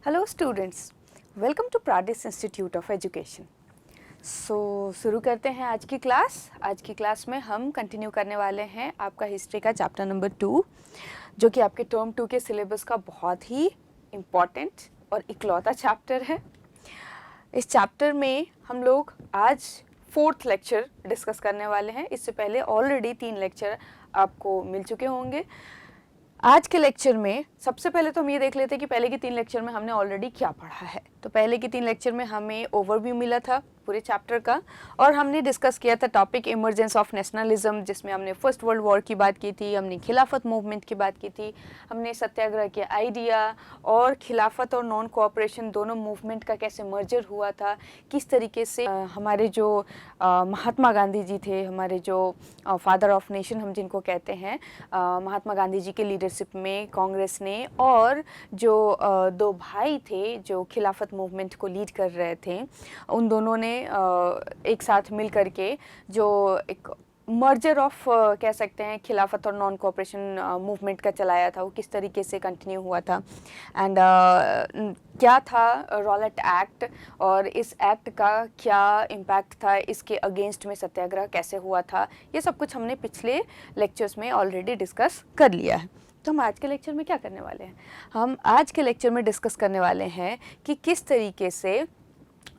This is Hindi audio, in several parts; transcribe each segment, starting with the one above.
Hello students, welcome to Praadis institute of education. शुरू करते हैं आज की क्लास। आज की क्लास में हम कंटिन्यू करने वाले हैं आपका हिस्ट्री का चैप्टर नंबर 2, जो कि आपके टर्म 2 के सिलेबस का बहुत ही इम्पॉर्टेंट और इकलौता चैप्टर है। इस चैप्टर में हम लोग आज 4th लेक्चर डिस्कस करने वाले हैं। इससे पहले ऑलरेडी 3 लेक्चर आपको मिल चुके होंगे। आज के लेक्चर में सबसे पहले तो हम ये देख लेते हैं कि पहले के 3 लेक्चर में हमने ऑलरेडी क्या पढ़ा है। तो पहले के 3 लेक्चर में हमें ओवरव्यू मिला था पूरे चैप्टर का, और हमने डिस्कस किया था टॉपिक इमर्जेंस ऑफ नेशनलिज्म, जिसमें हमने फर्स्ट वर्ल्ड वॉर की बात की थी, हमने खिलाफत मूवमेंट की बात की थी, हमने सत्याग्रह के आइडिया और खिलाफत और नॉन कोऑपरेशन दोनों मूवमेंट का कैसे मर्जर हुआ था, किस तरीके से हमारे जो महात्मा गांधी जी थे, हमारे जो फादर ऑफ नेशन हम जिनको कहते हैं, महात्मा गांधी जी के लीडरशिप में कांग्रेस ने और जो 2 भाई थे जो खिलाफत मूवमेंट को लीड कर रहे थे, उन दोनों ने एक साथ मिल करके जो एक मर्जर ऑफ कह सकते हैं खिलाफत और नॉन कोऑपरेशन मूवमेंट का चलाया था, वो किस तरीके से कंटिन्यू हुआ था एंड क्या था रॉलेट एक्ट और इस एक्ट का क्या इम्पैक्ट था, इसके अगेंस्ट में सत्याग्रह कैसे हुआ था, ये सब कुछ हमने पिछले लेक्चर्स में ऑलरेडी डिस्कस कर लिया है। तो हम आज के लेक्चर में क्या करने वाले हैं? हम आज के लेक्चर में डिस्कस करने वाले हैं कि किस तरीके से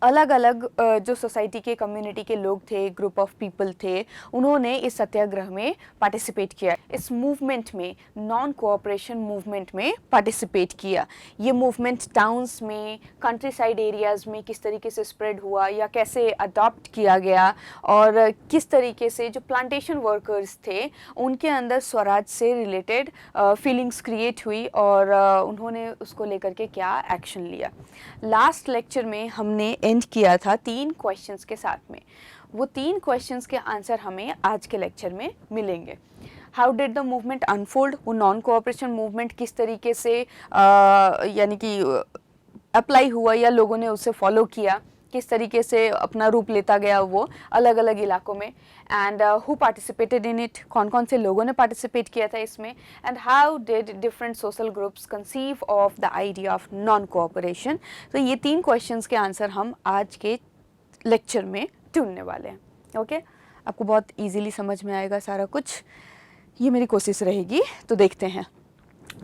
अलग अलग जो सोसाइटी के कम्युनिटी के लोग थे, ग्रुप ऑफ पीपल थे, उन्होंने इस सत्याग्रह में पार्टिसिपेट किया, इस मूवमेंट में, नॉन कोऑपरेशन मूवमेंट में पार्टिसिपेट किया। ये मूवमेंट टाउन्स में, कंट्री साइड एरियाज़ में किस तरीके से स्प्रेड हुआ या कैसे अडॉप्ट किया गया, और किस तरीके से जो प्लांटेशन वर्कर्स थे उनके अंदर स्वराज से रिलेटेड फीलिंग्स क्रिएट हुई और उन्होंने उसको लेकर के क्या एक्शन लिया। लास्ट लेक्चर में हमने एंड किया था 3 क्वेश्चंस के साथ में। वो 3 क्वेश्चंस के आंसर हमें आज के लेक्चर में मिलेंगे। How did the movement unfold, वो नॉन कोऑपरेशन मूवमेंट किस तरीके से यानी कि अप्लाई हुआ या लोगों ने उसे फॉलो किया, किस तरीके से अपना रूप लेता गया वो अलग अलग इलाकों में, and who participated in it, कौन कौन से लोगों ने पार्टिसिपेट किया था इसमें, and how did different social groups conceive of the idea of non cooperation. तो ये 3 क्वेश्चंस के आंसर हम आज के लेक्चर में ढूंढने वाले हैं। ओके, आपको बहुत ईजीली समझ में आएगा सारा कुछ, ये मेरी कोशिश रहेगी। तो देखते हैं।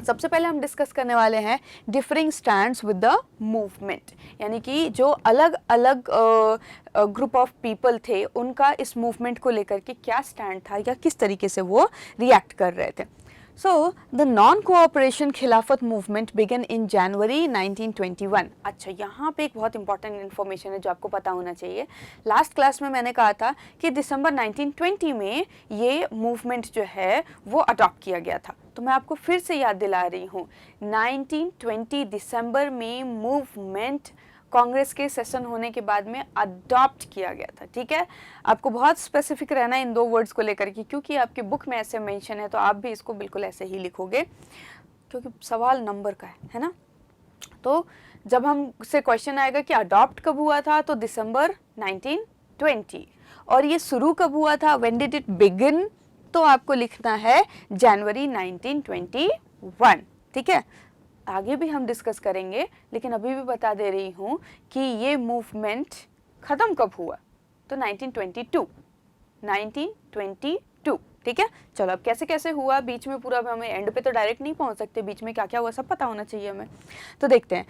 सबसे पहले हम डिस्कस करने वाले हैं differing stands with the movement, यानी कि जो अलग अलग ग्रुप ऑफ पीपल थे उनका इस मूवमेंट को लेकर के क्या स्टैंड था या किस तरीके से वो रिएक्ट कर रहे थे। So, the non-cooperation खिलाफत मूवमेंट बिगन इन जनवरी 1921। अच्छा, यहाँ पे एक बहुत इंपॉर्टेंट इन्फॉर्मेशन है जो आपको पता होना चाहिए। लास्ट क्लास में मैंने कहा था कि दिसंबर 1920 में ये मूवमेंट जो है वो अडॉप्ट किया गया था। तो मैं आपको फिर से याद दिला रही हूँ, 1920 दिसंबर में मूवमेंट कांग्रेस के सेशन होने के बाद में अडॉप्ट किया गया था। ठीक है, आपको बहुत स्पेसिफिक रहना है इन 2 वर्ड्स को लेकर के, क्योंकि आपके बुक में ऐसे मेंशन है तो आप भी इसको बिल्कुल ऐसे ही लिखोगे, क्योंकि सवाल नंबर का है ना। तो जब हमसे क्वेश्चन आएगा कि अडॉप्ट कब हुआ था, तो दिसंबर 1920, और ये शुरू कब हुआ था, व्हेन डिड इट बिगिन, तो आपको लिखना है जनवरी 1921। ठीक है, आगे भी हम डिस्कस करेंगे, लेकिन अभी भी बता दे रही हूँ कि ये मूवमेंट ख़त्म कब हुआ, तो 1922। ठीक है, चलो अब कैसे कैसे हुआ, बीच में पूरा हमें एंड पे तो डायरेक्ट नहीं पहुँच सकते, बीच में क्या क्या हुआ सब पता होना चाहिए हमें। तो देखते हैं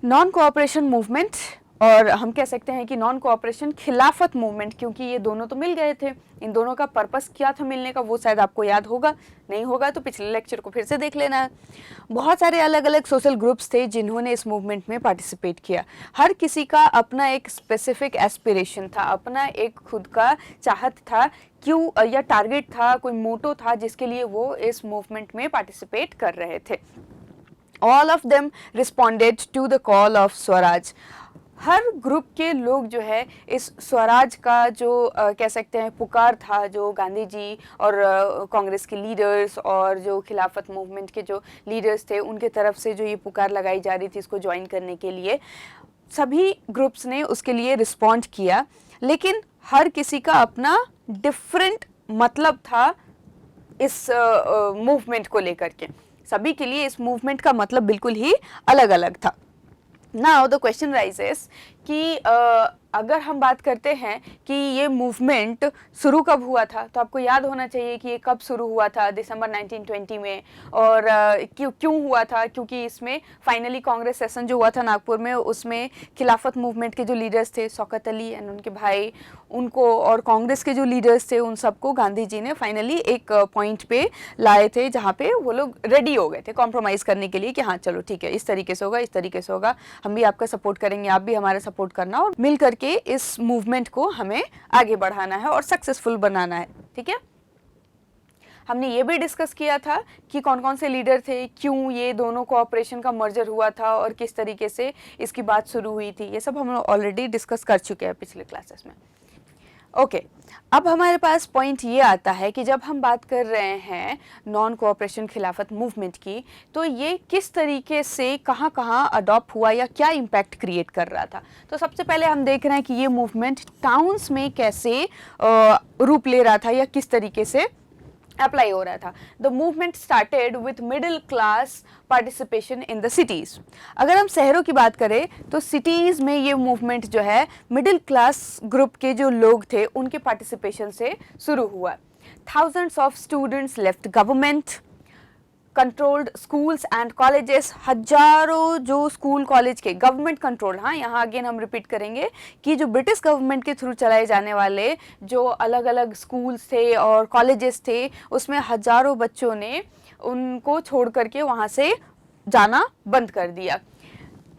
नॉन कोऑपरेशन मूवमेंट, और हम कह सकते हैं कि नॉन कोऑपरेशन खिलाफत मूवमेंट, क्योंकि ये दोनों तो मिल गए थे। इन दोनों का पर्पस क्या था मिलने का, वो शायद आपको याद होगा, नहीं होगा तो पिछले लेक्चर को फिर से देख लेना है। बहुत सारे अलग अलग सोशल ग्रुप्स थे जिन्होंने इस मूवमेंट में पार्टिसिपेट किया। हर किसी का अपना एक स्पेसिफिक एस्पिरेशन था, अपना एक खुद का चाहत था, क्यों या टारगेट था, कोई मोटो था जिसके लिए वो इस मूवमेंट में पार्टिसिपेट कर रहे थे। All of them responded to the call of swaraj. हर ग्रुप के लोग जो है इस स्वराज का जो कह सकते हैं पुकार था, जो गांधी जी और कांग्रेस के लीडर्स और जो खिलाफत मूवमेंट के जो लीडर्स थे उनके तरफ से जो ये पुकार लगाई जा रही थी इसको ज्वाइन करने के लिए, सभी ग्रुप्स ने उसके लिए रिस्पॉन्ड किया। लेकिन हर किसी का अपना डिफरेंट मतलब था इस मूवमेंट को लेकर के। सभी के लिए इस मूवमेंट का मतलब बिल्कुल ही अलग अलग था। नाउ द क्वेश्चन राइजेस कि अगर हम बात करते हैं कि ये मूवमेंट शुरू कब हुआ था, तो आपको याद होना चाहिए कि ये कब शुरू हुआ था, दिसंबर 1920 में। और क्यों हुआ था, क्योंकि इसमें फाइनली कांग्रेस सेशन जो हुआ था नागपुर में, उसमें खिलाफत मूवमेंट के जो लीडर्स थे शौकत अली एंड उनके भाई, उनको और कांग्रेस के जो लीडर्स थे उन सबको गांधी जी ने फाइनली एक पॉइंट पे लाए थे जहाँ पे वो लोग रेडी हो गए थे कॉम्प्रोमाइज़ करने के लिए कि हाँ चलो ठीक है, इस तरीके से होगा, इस तरीके से होगा, हम भी आपका सपोर्ट करेंगे, आप भी हमारा सपोर्ट करना, और मिल करके इस मूवमेंट को हमें आगे बढ़ाना है और सक्सेसफुल बनाना है। ठीक है, हमने ये भी डिस्कस किया था कि कौन कौन से लीडर थे, क्यों ये दोनों कोऑपरेशन का मर्जर हुआ था और किस तरीके से इसकी बात शुरू हुई थी, ये सब हम ऑलरेडी डिस्कस कर चुके हैं पिछले क्लासेस में। ओके, अब हमारे पास पॉइंट ये आता है कि जब हम बात कर रहे हैं नॉन कोऑपरेशन खिलाफत मूवमेंट की, तो ये किस तरीके से कहाँ कहाँ अडॉप्ट हुआ या क्या इम्पैक्ट क्रिएट कर रहा था। तो सबसे पहले हम देख रहे हैं कि ये मूवमेंट टाउन्स में कैसे रूप ले रहा था या किस तरीके से अप्लाई हो रहा था। The movement started with middle class participation in the cities. अगर हम शहरों की बात करें तो सिटीज़ में ये मूवमेंट जो है मिडिल क्लास ग्रुप के जो लोग थे उनके पार्टिसिपेशन से शुरू हुआ। Thousands of students left government controlled schools and colleges. हजारों जो स्कूल कॉलेज के गवर्नमेंट कंट्रोल, हाँ यहाँ अगेन हम रिपीट करेंगे कि जो ब्रिटिश गवर्नमेंट के थ्रू चलाए जाने वाले जो अलग अलग स्कूल्स थे और कॉलेजेस थे, उसमें हजारों बच्चों ने उनको छोड़ करके वहाँ से जाना बंद कर दिया।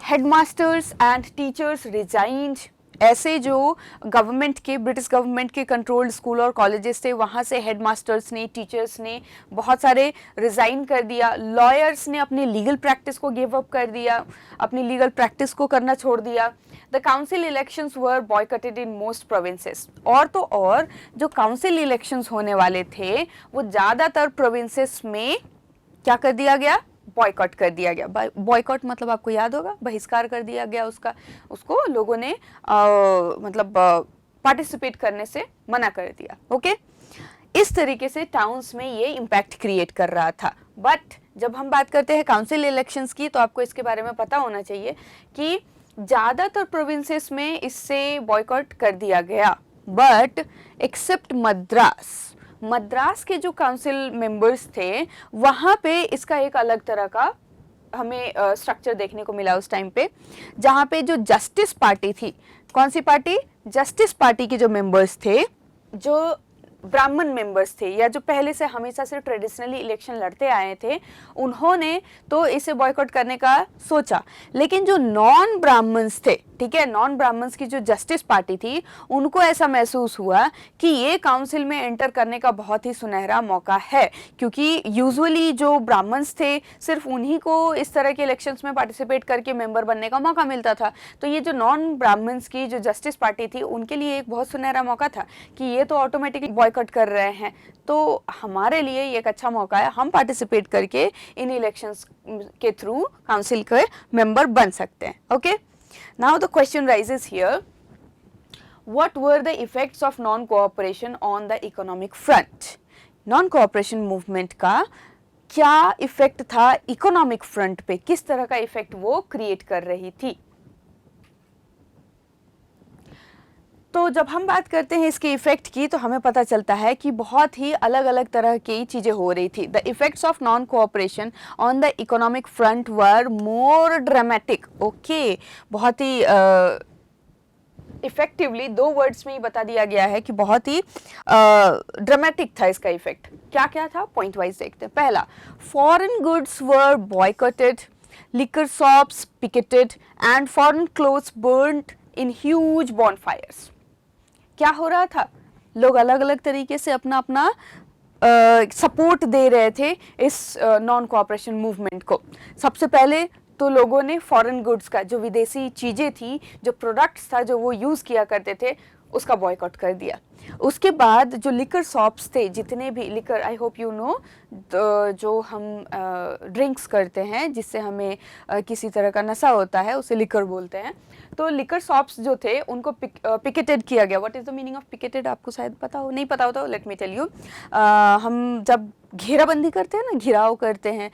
Headmasters and teachers resigned. ऐसे जो गवर्नमेंट के ब्रिटिश गवर्नमेंट के कंट्रोल्ड स्कूल और कॉलेजेस थे वहाँ से हेडमास्टर्स ने, टीचर्स ने बहुत सारे रिज़ाइन कर दिया। लॉयर्स ने अपनी लीगल प्रैक्टिस को गिव अप कर दिया, अपनी लीगल प्रैक्टिस को करना छोड़ दिया। The council elections were boycotted in most provinces. और तो और जो काउंसिल इलेक्शंस होने वाले थे वो ज़्यादातर प्रोविंसेस में क्या कर दिया गया, बॉयकॉट कर दिया गया। बॉयकॉट मतलब आपको याद होगा, बहिष्कार कर दिया गया उसको लोगों ने मतलब पार्टिसिपेट करने से मना कर दिया। ओके, इस तरीके से टाउन्स में ये इम्पैक्ट क्रिएट कर रहा था। बट जब हम बात करते हैं काउंसिल इलेक्शंस की तो आपको इसके बारे में पता होना चाहिए कि ज़्यादातर प्रोविंसेस में इससे बॉयकॉट कर दिया गया, बट एक्सेप्ट मद्रास के जो काउंसिल मेंबर्स थे वहाँ पे इसका एक अलग तरह का हमें स्ट्रक्चर देखने को मिला उस टाइम पे, जहाँ पे जो जस्टिस पार्टी थी, कौन सी पार्टी, जस्टिस पार्टी के जो मेंबर्स थे, जो ब्राह्मण मेंबर्स थे या जो पहले से हमेशा से ट्रेडिशनली इलेक्शन लड़ते आए थे, उन्होंने तो इसे बॉयकॉट करने का सोचा। लेकिन जो नॉन ब्राह्मण्स थे, ठीक है, नॉन ब्राह्मण्स की जो जस्टिस पार्टी थी, उनको ऐसा महसूस हुआ कि ये काउंसिल में एंटर करने का बहुत ही सुनहरा मौका है, क्योंकि यूजुअली जो ब्राह्मण्स थे सिर्फ उन्हीं को इस तरह के इलेक्शंस में पार्टिसिपेट करके मेंबर बनने का मौका मिलता था। तो ये जो नॉन ब्राह्मण्स की जो जस्टिस पार्टी थी उनके लिए एक बहुत सुनहरा मौका था कि ये तो ऑटोमेटिकली बॉयकॉट कर रहे हैं, तो हमारे लिए ये एक अच्छा मौका है, हम पार्टिसिपेट करके इन इलेक्शंस के थ्रू काउंसिल के मेंबर बन सकते हैं। Okay, now the question rises here, what were the effects of non cooperation on the economic front? non cooperation movement का क्या इफेक्ट था इकोनॉमिक फ्रंट पे, किस तरह का इफेक्ट वो क्रिएट कर रही थी। तो जब हम बात करते हैं इसके इफेक्ट की तो हमें पता चलता है कि बहुत ही अलग अलग तरह की चीज़ें हो रही थी। The effects of non cooperation on the economic front were more dramatic. Okay, बहुत ही इफेक्टिवली दो वर्ड्स में ही बता दिया गया है कि बहुत ही ड्रामेटिक था इसका इफेक्ट। क्या क्या था, पॉइंट वाइज देखते हैं। पहला, foreign goods were boycotted, liquor shops picketed and foreign clothes burned in huge bonfires. क्या हो रहा था, लोग अलग अलग तरीके से अपना अपना सपोर्ट दे रहे थे इस नॉन कोऑपरेशन मूवमेंट को। सबसे पहले तो लोगों ने फॉरेन गुड्स का, जो विदेशी चीज़ें थी, जो प्रोडक्ट्स था जो वो यूज़ किया करते थे, उसका बॉयकॉट कर दिया। उसके बाद जो लिकर शॉप्स थे, जितने भी liquor, I hope you no, जो हम ड्रिंक्स करते हैं जिससे हमें किसी तरह का नशा होता है उसे लिकर बोलते हैं, तो लिकर शॉप्स जो थे उनको पिकेटेड किया गया। What is the meaning of picketed, आपको शायद पता हो, नहीं पता हो तो लेट मी टेल यू। हम जब घेराबंदी करते हैं ना, घेराव करते हैं,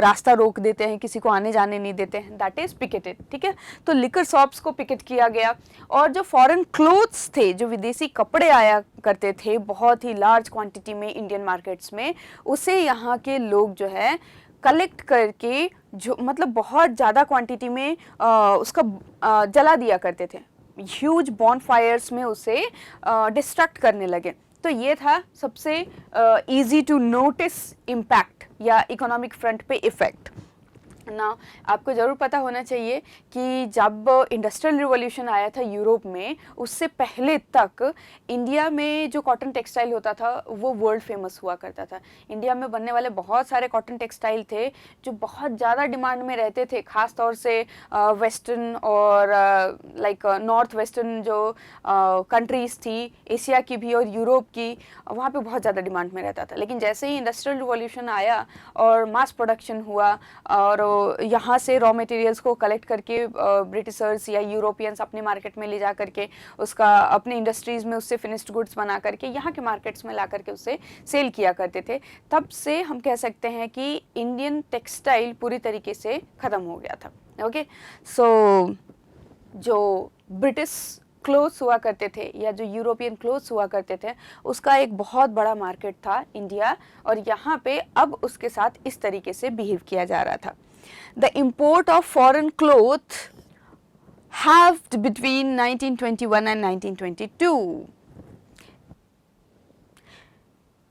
रास्ता रोक देते हैं, किसी को आने जाने नहीं देते हैं, दैट इज़ पिकेटेड, ठीक है। तो लिकर शॉप्स को पिकेट किया गया। और जो फॉरेन क्लोथ्स थे, जो विदेशी कपड़े आया करते थे बहुत ही लार्ज क्वांटिटी में इंडियन मार्केट्स में, उसे यहाँ के लोग जो है कलेक्ट करके, जो मतलब बहुत ज़्यादा क्वांटिटी में उसका जला दिया करते थे, ह्यूज बॉनफायर्स में उसे डिस्ट्रक्ट करने लगे। तो ये था सबसे इजी टू नोटिस इम्पैक्ट या इकोनॉमिक फ्रंट पे इफ़ेक्ट ना। आपको ज़रूर पता होना चाहिए कि जब इंडस्ट्रियल रिवॉल्यूशन आया था यूरोप में, उससे पहले तक इंडिया में जो कॉटन टेक्सटाइल होता था वो वर्ल्ड फेमस हुआ करता था। इंडिया में बनने वाले बहुत सारे कॉटन टेक्सटाइल थे जो बहुत ज़्यादा डिमांड में रहते थे, ख़ास तौर से वेस्टर्न और लाइक नॉर्थ वेस्टर्न जो कंट्रीज़ थी, एशिया की भी और यूरोप की, वहाँ पे बहुत ज़्यादा डिमांड में रहता था। लेकिन जैसे ही इंडस्ट्रियल रिवॉल्यूशन आया और मास प्रोडक्शन हुआ और यहाँ से रॉ मटेरियल्स को कलेक्ट करके ब्रिटिशर्स या यूरोपियंस अपने मार्केट में ले जा करके उसका अपने इंडस्ट्रीज़ में उससे फिनिश्ड गुड्स बना करके यहाँ के मार्केट्स में ला करके उससे सेल किया करते थे, तब से हम कह सकते हैं कि इंडियन टेक्सटाइल पूरी तरीके से ख़त्म हो गया था। ओके, सो जो ब्रिटिश क्लोथ्स हुआ करते थे या जो यूरोपियन क्लोथ्स हुआ करते थे, उसका एक बहुत बड़ा मार्केट था इंडिया, और यहाँ पे अब उसके साथ इस तरीके से बिहेव किया जा रहा था। The import of foreign cloth halved between 1921 and 1922.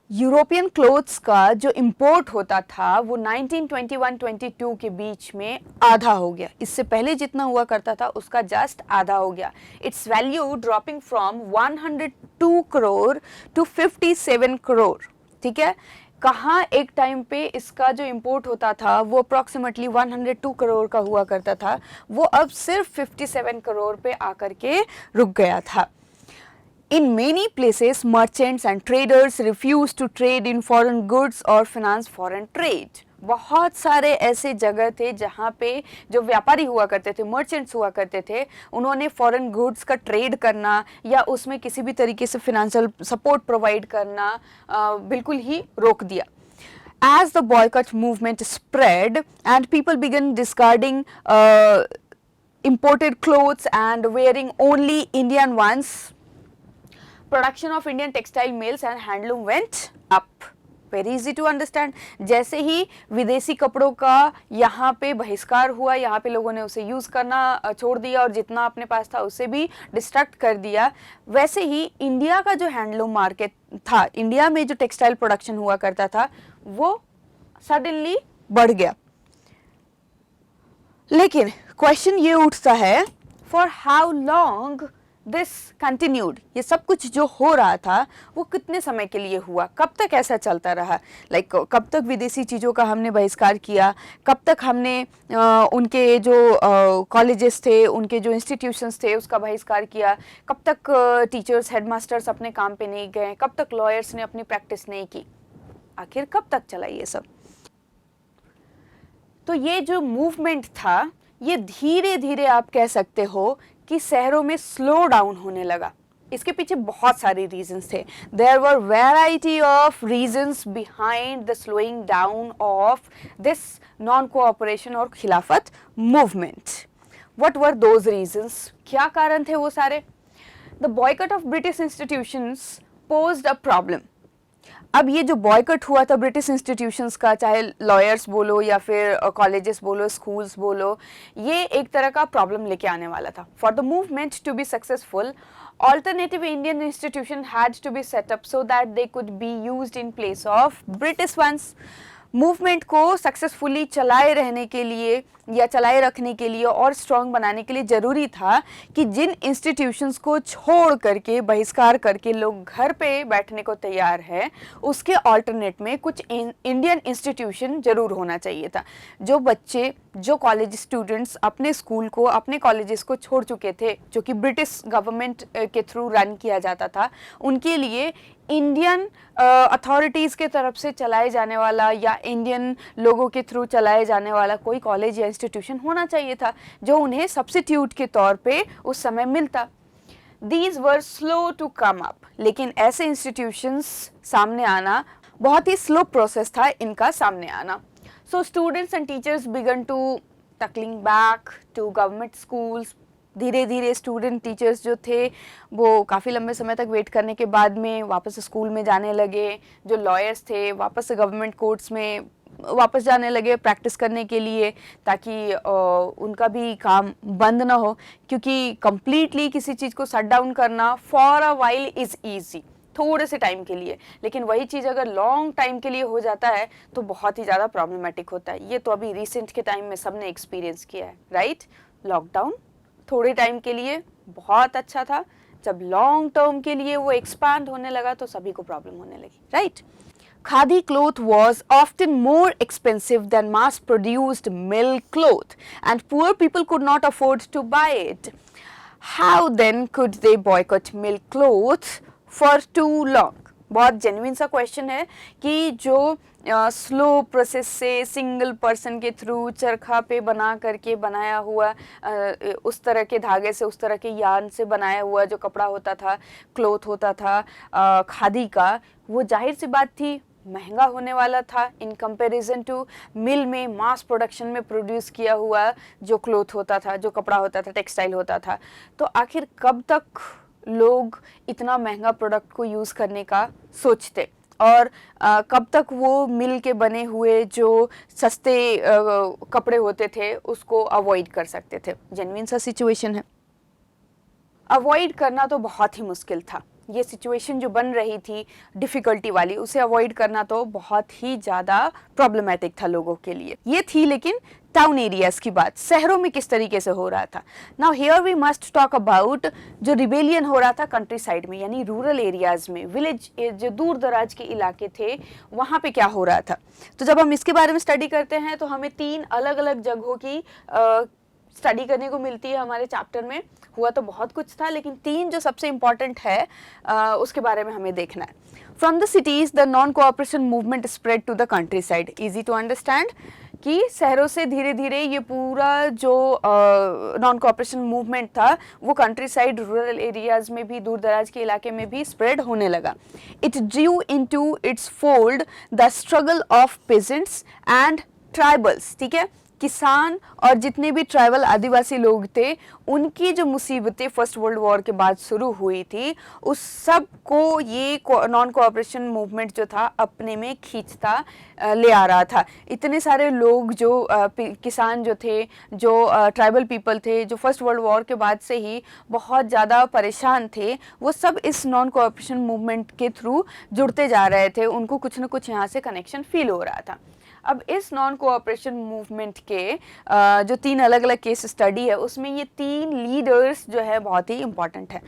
European clothes का जो इंपोर्ट होता था वो 1921-22 के बीच में आधा हो गया। इससे पहले जितना हुआ करता था उसका जस्ट आधा हो गया। It's value dropping from 102 crore to 57 crore, ठीक है। कहाँ एक टाइम पे इसका जो इंपोर्ट होता था वो अप्रॉक्सीमेटली 102 करोड़ का हुआ करता था, वो अब सिर्फ 57 करोड़ पे आकर के रुक गया था। In many places, merchants and traders refuse to trade in foreign goods or finance foreign trade. बहुत सारे ऐसे जगह थे जहाँ पे जो व्यापारी हुआ करते थे, मर्चेंट्स हुआ करते थे, उन्होंने फॉरेन गुड्स का ट्रेड करना या उसमें किसी भी तरीके से फिनेंशियल सपोर्ट प्रोवाइड करना बिल्कुल ही रोक दिया। As the boycott movement spread and people began discarding imported clothes and wearing only Indian ones, production of Indian textile mills and handloom went up. Very easy to understand. जैसे ही विदेशी कपड़ों का यहाँ पे बहिष्कार हुआ, यहाँ पे लोगों ने उसे यूज़ करना छोड़ दिया और जितना अपने पास था उसे भी डिस्ट्रैक्ट कर दिया, वैसे ही इंडिया का जो हैंडलूम मार्केट था, इंडिया में जो टेक्सटाइल प्रोडक्शन हुआ करता था, वो सडनली बढ़ गया। लेकिन क्वेश्चन ये उठता है, for how long this continued, ये सब कुछ जो हो रहा था वो कितने समय के लिए हुआ, कब तक ऐसा चलता रहा, लाइक कब तक विदेशी चीज़ों का हमने बहिष्कार किया, कब तक हमने उनके जो कॉलेजेस थे, उनके जो इंस्टीट्यूशंस थे उसका बहिष्कार किया, कब तक टीचर्स हेडमास्टर्स अपने काम पे नहीं गए, कब तक लॉयर्स ने अपनी प्रैक्टिस नहीं की, आखिर कब तक चला ये सब। तो ये जो मूवमेंट था ये धीरे धीरे आप कह सकते हो कि शहरों में स्लो डाउन होने लगा। इसके पीछे बहुत सारे रीजंस थे। There were variety of reasons behind the slowing down of this non cooperation और Khilafat movement. What were those reasons, क्या कारण थे वो सारे? The boycott of British institutions posed a problem. अब ये जो बॉयकट हुआ था ब्रिटिश इंस्टीट्यूशंस का, चाहे लॉयर्स बोलो या फिर कॉलेजेस बोलो, स्कूल्स बोलो, ये एक तरह का प्रॉब्लम लेके आने वाला था। For the movement to be successful, alternative Indian institution had to be set up so that they could be used in place of British ones. Movement को सक्सेसफुली चलाए रहने के लिए या चलाए रखने के लिए और स्ट्रॉन्ग बनाने के लिए ज़रूरी था कि जिन इंस्टीट्यूशंस को छोड़ करके, बहिष्कार करके लोग घर पे बैठने को तैयार है, उसके ऑल्टरनेट में कुछ इंडियन इंस्टीट्यूशन ज़रूर होना चाहिए था। जो बच्चे, जो कॉलेज स्टूडेंट्स अपने स्कूल को, अपने कॉलेजेस को छोड़ चुके थे, जो कि ब्रिटिश गवर्नमेंट के थ्रू रन किया जाता था, उनके लिए इंडियन अथॉरिटीज़ के तरफ से चलाए जाने वाला या इंडियन लोगों के थ्रू चलाए जाने वाला कोई कॉलेज या इंस्टीट्यूशन होना चाहिए था जो उन्हें सब्स्टिट्यूट के तौर पे उस समय मिलता। These were slow to come up, लेकिन ऐसे इंस्टीट्यूशंस सामने आना बहुत ही स्लो प्रोसेस था इनका सामने आना। So students and teachers began to trickling back to government schools. धीरे धीरे स्टूडेंट टीचर्स जो थे वो काफ़ी लंबे समय तक वेट करने के बाद में वापस स्कूल में जाने लगे। जो लॉयर्स थे वापस गवर्नमेंट कोर्ट्स में वापस जाने लगे प्रैक्टिस करने के लिए, ताकि उनका भी काम बंद ना हो, क्योंकि कम्प्लीटली किसी चीज़ को शट डाउन करना for a while is easy, थोड़े से टाइम के लिए, लेकिन वही चीज़ अगर लॉन्ग टाइम के लिए हो जाता है तो बहुत ही ज़्यादा प्रॉब्लमेटिक होता है। ये तो अभी रिसेंट के टाइम में सबने एक्सपीरियंस किया है, राइट। लॉकडाउन थोड़े टाइम के लिए बहुत अच्छा था, जब लॉन्ग टर्म के लिए वो एक्सपांड होने लगा तो सभी को प्रॉब्लम होने लगी, right. Khadi cloth was often more expensive than mass-produced milk cloth, and poor people could not afford to buy it. How then could they boycott milk clothes for too long? बहुत जेन्युइन सा क्वेश्चन है कि जो स्लो प्रोसेस से सिंगल पर्सन के थ्रू चरखा पे बना करके बनाया हुआ उस तरह के धागे से, उस तरह के यार्न से बनाया हुआ जो कपड़ा होता था, क्लोथ होता था खादी का, वो जाहिर सी बात थी महंगा होने वाला था इन कंपैरिजन टू मिल में मास प्रोडक्शन में प्रोड्यूस किया हुआ जो क्लोथ होता था, जो कपड़ा होता था, टेक्सटाइल होता था। तो आखिर कब तक लोग इतना महंगा प्रोडक्ट को यूज़ करने का सोचते, और कब तक वो मिल के बने हुए जो सस्ते कपड़े होते थे उसको अवॉइड कर सकते थे। जेन्युइन सा सिचुएशन है, अवॉइड करना तो बहुत ही मुश्किल था। ये सिचुएशन जो बन रही थी डिफ़िकल्टी वाली, उसे अवॉइड करना तो बहुत ही ज़्यादा प्रॉब्लमेटिक था लोगों के लिए। ये थी लेकिन टाउन एरियाज़ की बात, शहरों में किस तरीके से हो रहा था। Now here we must talk about जो रिबेलियन हो रहा था कंट्री साइड में, यानी रूरल एरियाज़ में, विलेज जो दूर दराज के इलाके थे वहाँ पे क्या हो रहा था। तो जब हम इसके बारे में स्टडी करते हैं तो हमें 3 अलग अलग जगहों की स्टडी करने को मिलती है हमारे चैप्टर में। हुआ तो बहुत कुछ था, लेकिन 3 जो सबसे इम्पॉर्टेंट है उसके बारे में हमें देखना है। From the cities the non cooperation movement spread to the countryside. Easy to understand कि शहरों से धीरे धीरे ये पूरा जो नॉन कोऑपरेशन मूवमेंट था वो कंट्री साइड रूरल एरियाज़ में भी, दूर दराज के इलाके में भी स्प्रेड होने लगा। It Drew into its fold the struggle of pageants and tribals. ठीक है, किसान और जितने भी ट्राइबल आदिवासी लोग थे उनकी जो मुसीबतें फर्स्ट वर्ल्ड वॉर के बाद शुरू हुई थी, उस सब को ये नॉन कोऑपरेशन मूवमेंट जो था अपने में खींचता ले आ रहा था। इतने सारे लोग जो किसान जो थे, जो ट्राइबल पीपल थे, जो फर्स्ट वर्ल्ड वॉर के बाद से ही बहुत ज़्यादा परेशान थे, वो सब इस नॉन कोऑपरेशन मूवमेंट के थ्रू जुड़ते जा रहे थे। उनको कुछ ना कुछ यहाँ से कनेक्शन फील हो रहा था। अब इस नॉन कोऑपरेशन मूवमेंट के जो 3 अलग अलग केस स्टडी है उसमें ये 3 लीडर्स जो है बहुत ही इम्पॉर्टेंट है।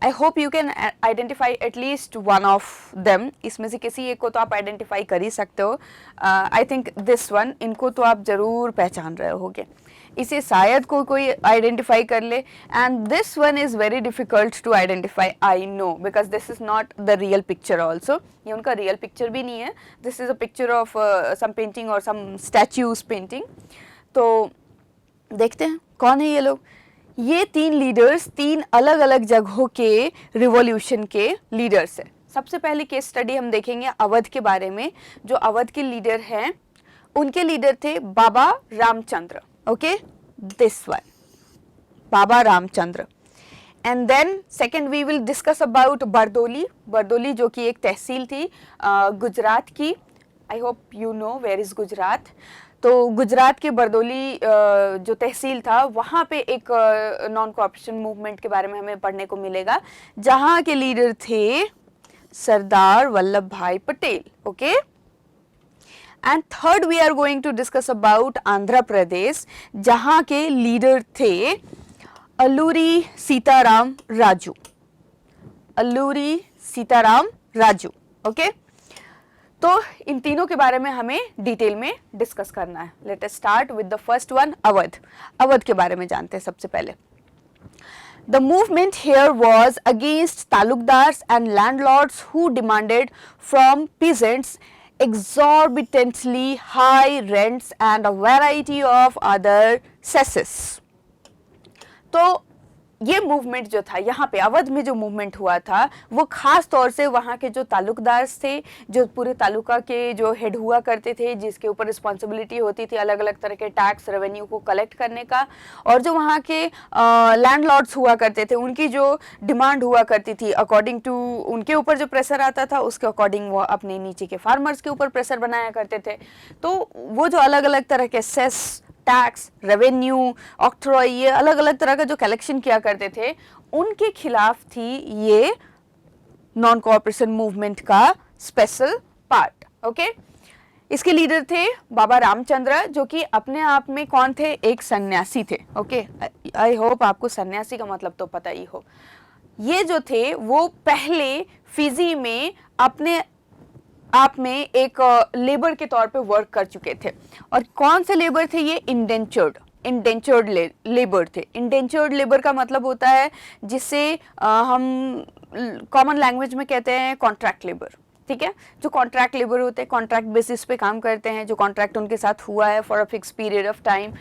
आई hope you can identify at least one of them. इसमें से किसी एक को तो आप आइडेंटिफाई कर ही सकते हो। आई थिंक दिस वन, इनको तो आप ज़रूर पहचान रहे होगे। इसे शायद कोई आइडेंटिफाई कर ले, and this one is very difficult to identify, I know, because this is not the real picture also. ये उनका रियल पिक्चर भी नहीं है, this is a picture of some painting और सम स्टैच्यूज पेंटिंग। तो देखते हैं कौन है ये लोग। ये 3 लीडर्स 3 अलग अलग जगहों के रिवॉल्यूशन के लीडर्स हैं। सबसे पहले केस स्टडी हम देखेंगे अवध के बारे में। जो अवध के लीडर हैं उनके लीडर थे Baba Ramchandra. Okay, this one, Baba Ramchandra. And then second we will discuss about Bardoli. Bardoli जो कि एक तहसील थी गुजरात की। I hope you know where is Gujarat. तो गुजरात के बरदोली जो तहसील था वहाँ पे एक नॉन कोऑपरेशन मूवमेंट के बारे में हमें पढ़ने को मिलेगा, जहाँ के लीडर थे Sardar Vallabhbhai Patel. Okay, and third we are going to discuss about Andhra Pradesh, जहाँ के लीडर थे अल्लूरी सीताराम राजू। अल्लूरी सीताराम राजू। ओके, तो इन तीनों के बारे में हमें डिटेल में डिस्कस करना है। Let us start with the first one, Awadh. Awadh के बारे में जानते हैं सबसे पहले। The movement here was against talukdars and landlords who demanded from peasants exorbitantly high rents and a variety of other cesses. तो ये मूवमेंट जो था यहाँ पे अवध में जो मूवमेंट हुआ था वो खास तौर से वहाँ के जो तालुकदार थे, जो पूरे तालुका के जो हेड हुआ करते थे, जिसके ऊपर रिस्पॉन्सिबिलिटी होती थी अलग अलग तरह के टैक्स रेवेन्यू को कलेक्ट करने का, और जो वहाँ के लैंडलॉर्ड्स हुआ करते थे, उनकी जो डिमांड हुआ करती थी अकॉर्डिंग टू उनके ऊपर जो प्रेशर आता था उसके अकॉर्डिंग वो अपने नीचे के फार्मर्स के ऊपर प्रेशर बनाया करते थे। तो वो जो अलग अलग तरह के सेस, टैक्स, रेवेन्यू, ऑक्ट्रॉय, ये अलग अलग तरह का जो कलेक्शन किया करते थे, उनके खिलाफ थी ये नॉन कोऑपरेशन मूवमेंट का स्पेशल पार्ट। ओके, इसके लीडर थे बाबा रामचंद्र, जो कि अपने आप में कौन थे? एक सन्यासी थे। ओके, आई होप आपको सन्यासी का मतलब तो पता ही हो। ये जो थे वो पहले फिजी में अपने आप में एक लेबर के तौर पे वर्क कर चुके थे। और कौन से लेबर थे ये? इंडेंचर्ड लेबर थे। इंडेंचर्ड लेबर का मतलब होता है जिसे हम कॉमन लैंग्वेज में कहते हैं कॉन्ट्रैक्ट लेबर। ठीक है, जो कॉन्ट्रैक्ट लेबर होते हैं, कॉन्ट्रैक्ट बेसिस पे काम करते हैं, जो कॉन्ट्रैक्ट उनके साथ हुआ है for a fix period of time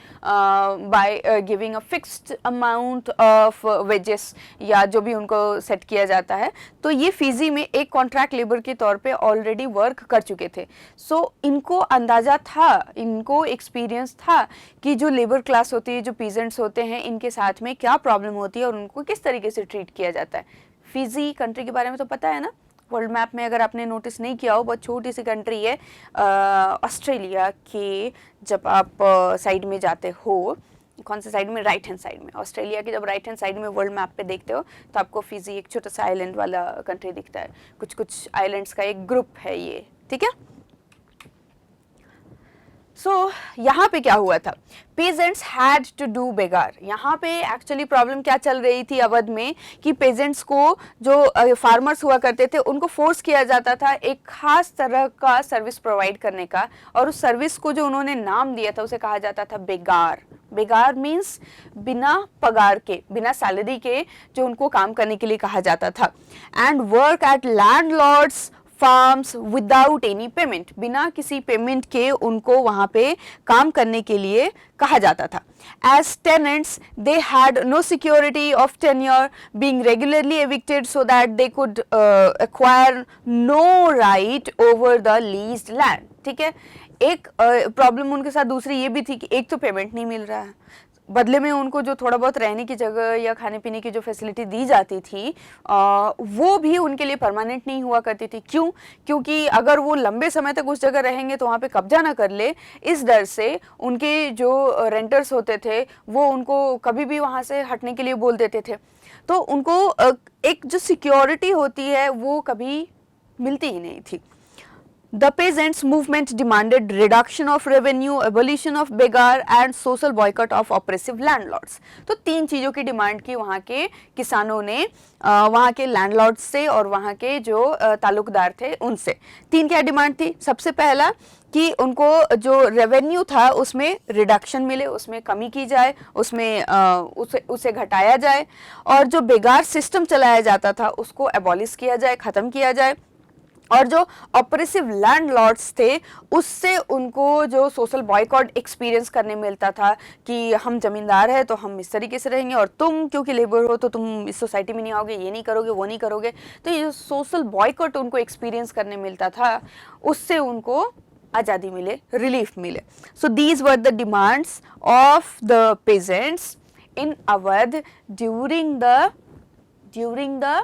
by giving a fixed amount of wages, या जो भी उनको सेट किया जाता है। तो ये फिजी में एक कॉन्ट्रैक्ट लेबर के तौर पे ऑलरेडी वर्क कर चुके थे। सो इनको अंदाज़ा था, इनको एक्सपीरियंस था कि जो लेबर क्लास होती है, जो पीजेंट्स होते हैं, इनके साथ में क्या प्रॉब्लम होती है और उनको किस तरीके से ट्रीट किया जाता है। फिजी कंट्री के बारे में तो पता है ना, वर्ल्ड मैप में अगर आपने नोटिस नहीं किया हो, बहुत छोटी सी कंट्री है ऑस्ट्रेलिया के। जब आप साइड में जाते हो, कौन से साइड में? राइट हैंड साइड में। ऑस्ट्रेलिया की जब राइट हैंड साइड में वर्ल्ड मैप पे देखते हो तो आपको फिजी एक छोटा सा आइलैंड वाला कंट्री दिखता है, कुछ कुछ आइलैंड्स का एक ग्रुप है ये। ठीक है, यहाँ पे क्या हुआ था? Peasants had to do begar. यहाँ पे एक्चुअली प्रॉब्लम क्या चल रही थी अवध में कि पेजेंट्स को, जो फार्मर्स हुआ करते थे, उनको फोर्स किया जाता था एक खास तरह का सर्विस प्रोवाइड करने का, और उस सर्विस को जो उन्होंने नाम दिया था उसे कहा जाता था बेगार। बेगार मीन्स बिना पगार के, बिना सैलरी के जो उनको काम करने के लिए कहा जाता था। And work at landlords farms without any payment, बिना किसी पेमेंट के उनको वहां पे काम करने के लिए कहा जाता था। As tenants, they had no security of tenure, being regularly evicted so that they could acquire no right over the leased land. ठीक है, एक प्रॉब्लम उनके साथ दूसरी ये भी थी कि एक तो पेमेंट नहीं मिल रहा है, बदले में उनको जो थोड़ा बहुत रहने की जगह या खाने पीने की जो फैसिलिटी दी जाती थी वो भी उनके लिए परमानेंट नहीं हुआ करती थी। क्यों? क्योंकि अगर वो लंबे समय तक उस जगह रहेंगे तो वहाँ पे कब्जा ना कर ले, इस डर से उनके जो रेंटर्स होते थे वो उनको कभी भी वहाँ से हटने के लिए बोल देते थे। तो उनको एक जो सिक्योरिटी होती है वो कभी मिलती ही नहीं थी। The peasants movement demanded reduction of revenue, abolition of begar and social boycott of oppressive landlords. तो तीन चीज़ों की डिमांड की वहाँ के किसानों ने वहाँ के लैंडलॉर्ड्स से और वहाँ के जो तालुकदार थे उनसे। तीन क्या डिमांड थी? सबसे पहला कि उनको जो रेवेन्यू था उसमें रिडक्शन मिले, उसमें कमी की जाए, उसमें उसे घटाया जाए, और जो बेगार सिस्टम चलाया जाता था उसको एबॉलिश किया जाए, ख़त्म किया जाए, और जो ऑपरेसिव लैंडलॉर्ड्स थे उससे उनको जो सोशल बॉयकॉट एक्सपीरियंस करने मिलता था कि हम जमींदार हैं तो हम इस तरीके से रहेंगे और तुम क्योंकि लेबर हो तो तुम इस सोसाइटी में नहीं आओगे, ये नहीं करोगे, वो नहीं करोगे। तो ये जो सोशल बॉयकॉट उनको एक्सपीरियंस करने मिलता था उससे उनको आज़ादी मिले, रिलीफ मिले। So these were the demands of the peasants in Awadh during the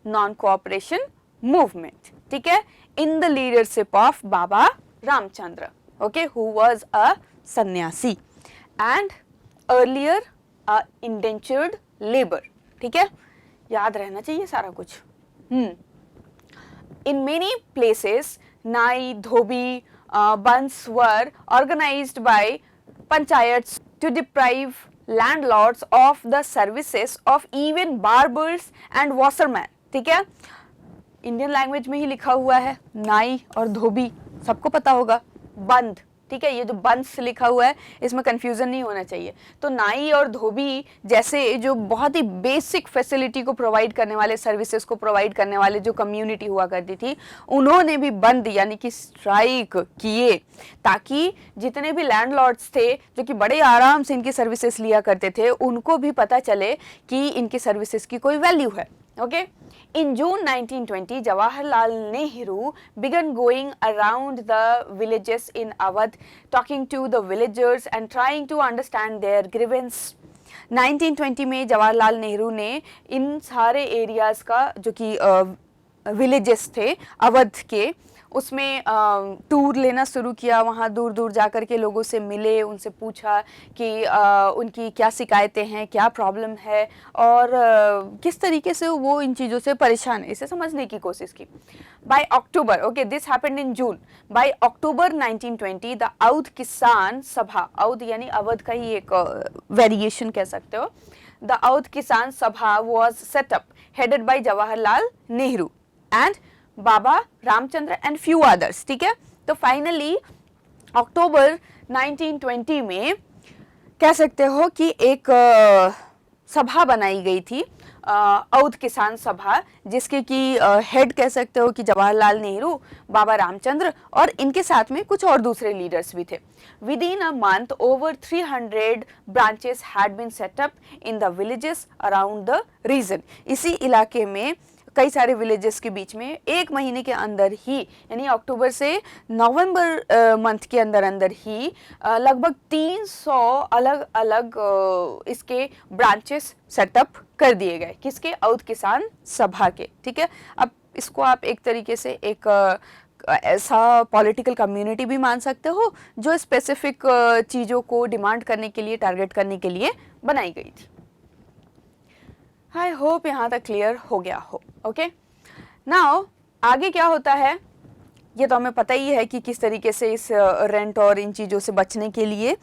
non cooperation movement. ठीक है, in the leadership of Baba Ramchandra, okay, who was a sanyasi and earlier a indentured labour. ठीक है, याद रहना चाहिए सारा कुछ। इन many places nai, dhobi, bans were organised by panchayats to deprive landlords of the services of even barbers and washerman. ठीक है, इंडियन लैंग्वेज में ही लिखा हुआ है, नाई और धोबी सबको पता होगा, बंद, ठीक है, ये जो बंस लिखा हुआ है इसमें कंफ्यूजन नहीं होना चाहिए। तो नाई और धोबी जैसे जो बहुत ही बेसिक फैसिलिटी को प्रोवाइड करने वाले, सर्विसेज को प्रोवाइड करने वाले जो कम्युनिटी हुआ करती थी, उन्होंने भी बंद यानी कि स्ट्राइक किए, ताकि जितने भी लैंडलॉर्ड्स थे जो कि बड़े आराम से इनकी सर्विसेज लिया करते थे, उनको भी पता चले कि इनकी सर्विसेज की कोई वैल्यू है। Okay, in June 1920, Jawaharlal Nehru began going around the villages in Awadh, talking to the villagers and trying to understand their grievance. 1920 में जवाहरलाल नेहरू ने इन सारे एरियाज का जो कि विलेजेस थे अवध के, उसमें टूर लेना शुरू किया। वहाँ दूर दूर जाकर के लोगों से मिले, उनसे पूछा कि उनकी क्या शिकायतें हैं, क्या प्रॉब्लम है और किस तरीके से वो इन चीज़ों से परेशान है, इसे समझने की कोशिश की। By October, okay this happened in June, by October 1920 the Awadh Kisan Sabha, Awadh यानी अवध का ही एक वेरिएशन कह सकते हो, द अवध किसान सभा was setup headed by Jawaharlal Nehru and Baba Ramchandra and few others. ठीक है, तो फाइनली अक्टूबर 1920 में कह सकते हो कि एक सभा बनाई गई थी, अवध किसान सभा, जिसके कि हेड कह सकते हो कि जवाहरलाल नेहरू, बाबा रामचंद्र और इनके साथ में कुछ और दूसरे लीडर्स भी थे। Within a month over 300 branches had been set up in the villages around the region. इसी इलाके में कई सारे विलेजेस के बीच में एक महीने के अंदर ही, यानी अक्टूबर से नवंबर मंथ के अंदर अंदर ही लगभग 300 अलग अलग इसके ब्रांचेस सेटअप कर दिए गए। किसके? अवध किसान सभा के। ठीक है, अब इसको आप एक तरीके से एक ऐसा पॉलिटिकल कम्युनिटी भी मान सकते हो जो स्पेसिफिक चीज़ों को डिमांड करने के लिए, टारगेट करने के लिए बनाई गई थी। आई होप यहाँ तक क्लियर हो गया हो। ओके, नाउ आगे क्या होता है ये तो हमें पता ही है कि किस तरीके से इस रेंट और इन चीज़ों से बचने के लिए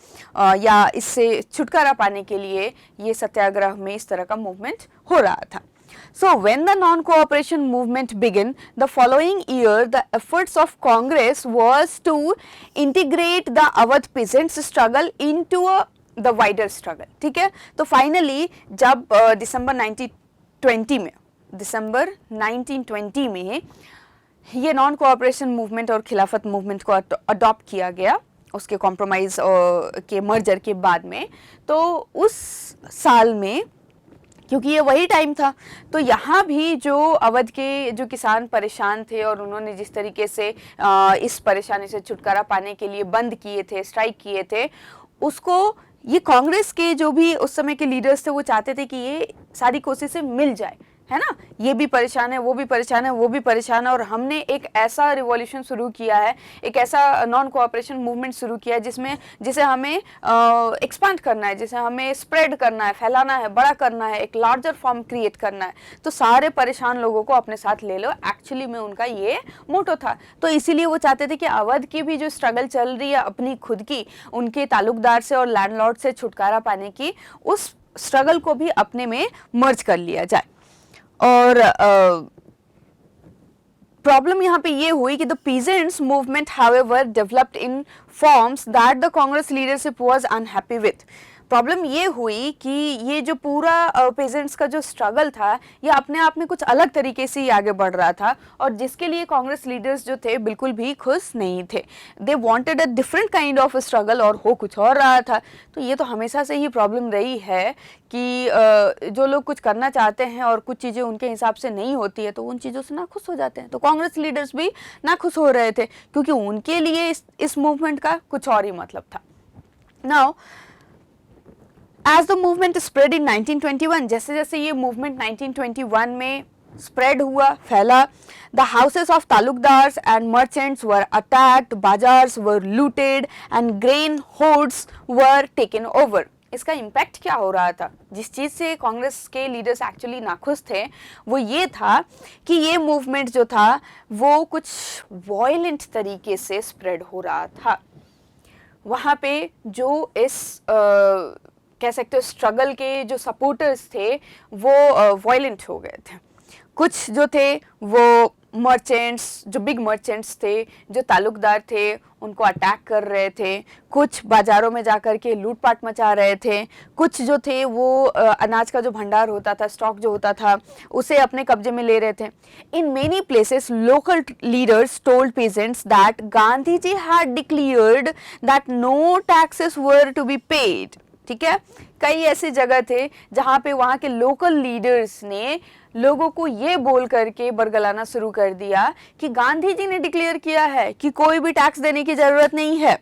या इससे छुटकारा पाने के लिए ये सत्याग्रह में इस तरह का मूवमेंट हो रहा था। So when the non-cooperation movement began, the following year, the efforts of Congress was to integrate the Awadh peasants' struggle into the wider struggle. ठीक है, तो फाइनली जब दिसंबर 1920 में ये नॉन कोऑपरेशन मूवमेंट और खिलाफत मूवमेंट को अडॉप्ट किया गया, उसके कॉम्प्रोमाइज के मर्जर के बाद में, तो उस साल में क्योंकि ये वही टाइम था, तो यहाँ भी जो अवध के जो किसान परेशान थे और उन्होंने जिस तरीके से इस परेशानी से छुटकारा पाने के लिए बंद किए थे, स्ट्राइक किए थे, उसको ये कांग्रेस के जो भी उस समय के लीडर्स थे वो चाहते थे कि ये सारी कोशिशें मिल जाए, है ना, ये भी परेशान है, वो भी परेशान है, वो भी परेशान है, और हमने एक ऐसा रिवॉल्यूशन शुरू किया है, एक ऐसा नॉन कोऑपरेशन मूवमेंट शुरू किया है जिसे हमें एक्सपांड करना है, जिसे हमें स्प्रेड करना है, फैलाना है, बड़ा करना है, एक लार्जर फॉर्म क्रिएट करना है, तो सारे परेशान लोगों को अपने साथ ले लो। एक्चुअली में उनका ये मोटो था, तो इसीलिए वो चाहते थे कि अवध की भी जो स्ट्रगल चल रही है अपनी खुद की, उनके ताल्लुकदार से और लैंडलॉर्ड से छुटकारा पाने की, उस स्ट्रगल को भी अपने में मर्ज कर लिया जाए। और प्रॉब्लम यहाँ पे ये हुई कि the peasants movement however developed in forms that the Congress leadership was unhappy with. Problem ये हुई कि ये जो पूरा पेजेंट्स का जो स्ट्रगल था ये अपने आप में कुछ अलग तरीके से ही आगे बढ़ रहा था, और जिसके लिए कांग्रेस लीडर्स जो थे बिल्कुल भी खुश नहीं थे। They wanted a different kind of struggle, और हो कुछ और रहा था। तो ये तो हमेशा से ही प्रॉब्लम रही है कि जो लोग कुछ करना चाहते हैं और कुछ चीज़ें उनके हिसाब से नहीं होती है तो उन चीज़ों से नाखुश हो जाते हैं। तो कांग्रेस लीडर्स भी नाखुश हो रहे थे क्योंकि उनके लिए इस मूवमेंट का कुछ और ही मतलब था। Now As the movement spread in 1921, जैसे जैसे ये मूवमेंट 1921 में स्प्रेड हुआ, फैला, the houses of talukdars and merchants were attacked, bazaars were looted and grain hoards were taken over. इसका इम्पैक्ट क्या हो रहा था? जिस चीज़ से कांग्रेस के लीडर्स एक्चुअली नाखुश थे वो ये था कि ये मूवमेंट जो था वो कुछ वॉयलेंट तरीके से स्प्रेड हो रहा था। वहाँ पे जो इस कह सकते हो स्ट्रगल के जो सपोर्टर्स थे वो वॉयलेंट हो गए थे। कुछ जो थे वो मर्चेंट्स, जो बिग मर्चेंट्स थे, जो ताल्लुकदार थे, उनको अटैक कर रहे थे, कुछ बाज़ारों में जाकर के लूटपाट मचा रहे थे, कुछ जो थे वो अनाज का जो भंडार होता था, स्टॉक जो होता था, उसे अपने कब्जे में ले रहे थे। In many places local leaders told peasants that Gandhi ji had declared that no taxes were to be paid। ठीक है, कई ऐसी जगह थे जहाँ पे वहाँ के लोकल लीडर्स ने लोगों को ये बोल करके बरगलाना शुरू कर दिया कि गांधी जी ने डिक्लेयर किया है कि कोई भी टैक्स देने की जरूरत नहीं है,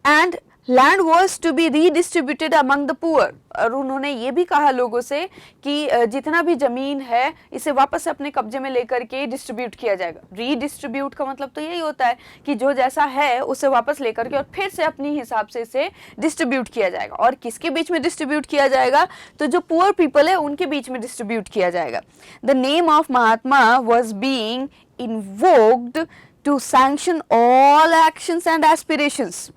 and land was to be redistributed among the poor. और उन्होंने ये भी कहा लोगों से कि जितना भी जमीन है इसे वापस अपने कब्जे में लेकर के डिस्ट्रीब्यूट किया जाएगा। रीडिस्ट्रीब्यूट का मतलब तो यही होता है कि जो जैसा है उसे वापस लेकर के और फिर से अपनी हिसाब से इसे डिस्ट्रीब्यूट किया जाएगा। और किसके बीच में डिस्ट्रीब्यूट किया जाएगा? तो जो पुअर पीपल है उनके बीच में डिस्ट्रीब्यूट किया जाएगा। The name of Mahatma was being invoked to sanction all actions and aspirations.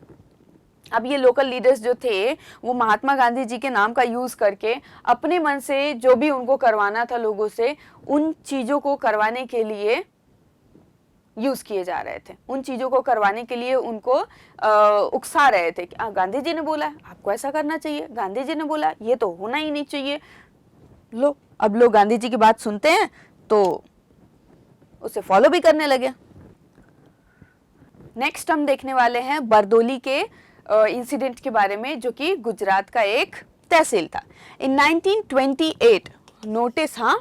अब ये लोकल लीडर्स जो थे वो महात्मा गांधी जी के नाम का यूज करके अपने मन से जो भी उनको करवाना था लोगों से, उन चीजों को करवाने के लिए यूज किए जा रहे थे, उन चीजों को करवाने के लिए उनको उकसा रहे थे कि गांधी जी ने बोला आपको ऐसा करना चाहिए, गांधी जी ने बोला ये तो होना ही नहीं चाहिए। लो, अब लोग गांधी जी की बात सुनते हैं तो उसे फॉलो भी करने लगे। नेक्स्ट हम देखने वाले हैं बरदोली के इंसिडेंट के बारे में, जो कि गुजरात का एक तहसील था। इन 1928, नोटिस, हाँ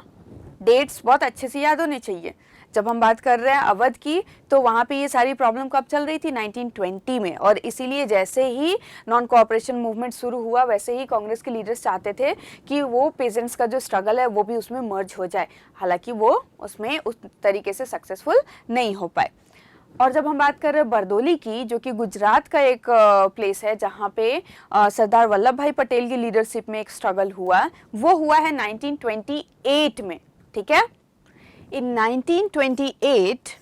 डेट्स बहुत अच्छे से याद होने चाहिए। जब हम बात कर रहे हैं अवध की तो वहाँ पे ये सारी प्रॉब्लम कब चल रही थी? 1920 में। और इसीलिए जैसे ही नॉन कोऑपरेशन मूवमेंट शुरू हुआ वैसे ही कांग्रेस के लीडर्स चाहते थे कि वो पेजेंट्स का जो स्ट्रगल है वो भी उसमें मर्ज हो जाए, हालांकि वो उसमें उस तरीके से सक्सेसफुल नहीं हो पाए। और जब हम बात कर रहे हैं बरदोली की, जो कि गुजरात का एक प्लेस है जहाँ पे सरदार वल्लभ भाई पटेल की लीडरशिप में एक स्ट्रगल हुआ, वो हुआ है 1928 में। ठीक है, इन 1928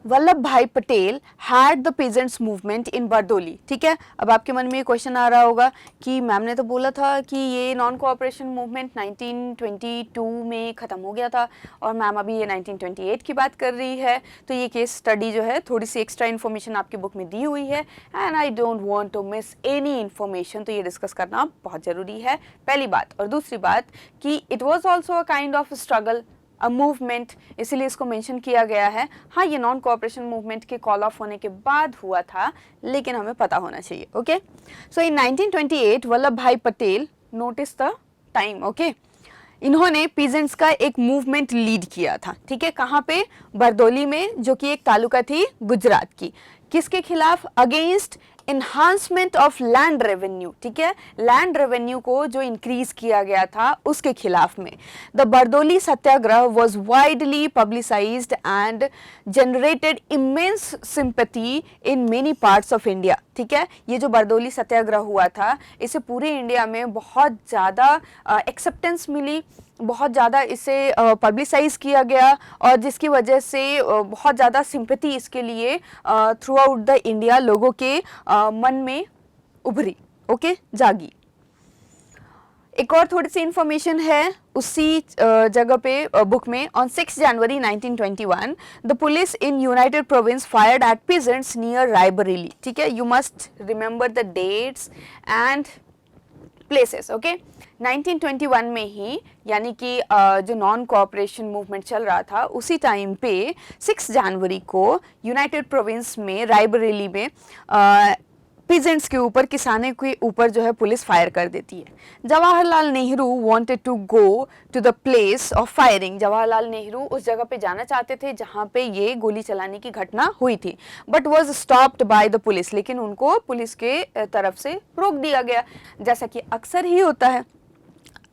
वल्लभ भाई Patel had the pageants movement in Bardoli. ठीक है, अब आपके मन में ये क्वेश्चन आ रहा होगा कि मैम ने तो बोला था कि ये नॉन कोऑपरेशन मूवमेंट 1922 में ख़त्म हो गया था और मैम अभी ये 1928 की बात कर रही है। तो ये केस स्टडी जो है थोड़ी सी एक्स्ट्रा इन्फॉर्मेशन आपकी बुक में दी हुई है, and I don't want to miss any information, तो ये डिस्कस करना बहुत ज़रूरी है, पहली बात। और दूसरी बात कि it was also a kind of struggle, a movement, इसीलिए इसको मेंशन किया गया है। हाँ, ये नॉन कोऑपरेशन मूवमेंट के कॉल ऑफ होने के बाद हुआ था, लेकिन हमें पता होना चाहिए। ओके, सो इन 1928 वल्लभ भाई Patel, notice the time, okay, इन्होंने पीजेंट्स का एक मूवमेंट लीड किया था। ठीक है, कहाँ पे? बरदोली में, जो कि एक तालुका थी गुजरात की। किसके खिलाफ? Against enhancement of land revenue. ठीक है, लैंड रेवेन्यू को जो इंक्रीज किया गया था उसके खिलाफ में। The Bardoli Satyagraha was widely publicised and generated immense sympathy in many parts of India. ठीक है, ये जो बरदोली सत्याग्रह हुआ था इसे पूरे इंडिया में बहुत ज़्यादा एक्सेप्टेंस मिली, बहुत ज़्यादा इसे पब्लिसाइज किया गया, और जिसकी वजह से बहुत ज़्यादा सिंपैथी इसके लिए थ्रू आउट द इंडिया लोगों के मन में उभरी, ओके, जागी। एक और थोड़ी सी इंफॉर्मेशन है उसी जगह पे बुक में। On 6 January 1921 the police in United Province fired at peasants near Raebareli. ठीक है, you must remember the dates and places. Okay, 1921 में ही, यानी कि जो नॉन कोऑपरेशन मूवमेंट चल रहा था उसी टाइम पे 6 जनवरी को यूनाइटेड प्रोविंस में रायबरेली में पीजेंट्स के ऊपर, किसानों के ऊपर जो है पुलिस फायर कर देती है। Jawaharlal Nehru wanted to go to the place of firing. Jawaharlal Nehru उस जगह पे जाना चाहते थे जहाँ पे ये गोली चलाने की घटना हुई थी, but was stopped by the police, लेकिन उनको पुलिस के तरफ से रोक दिया गया, जैसा कि अक्सर ही होता है।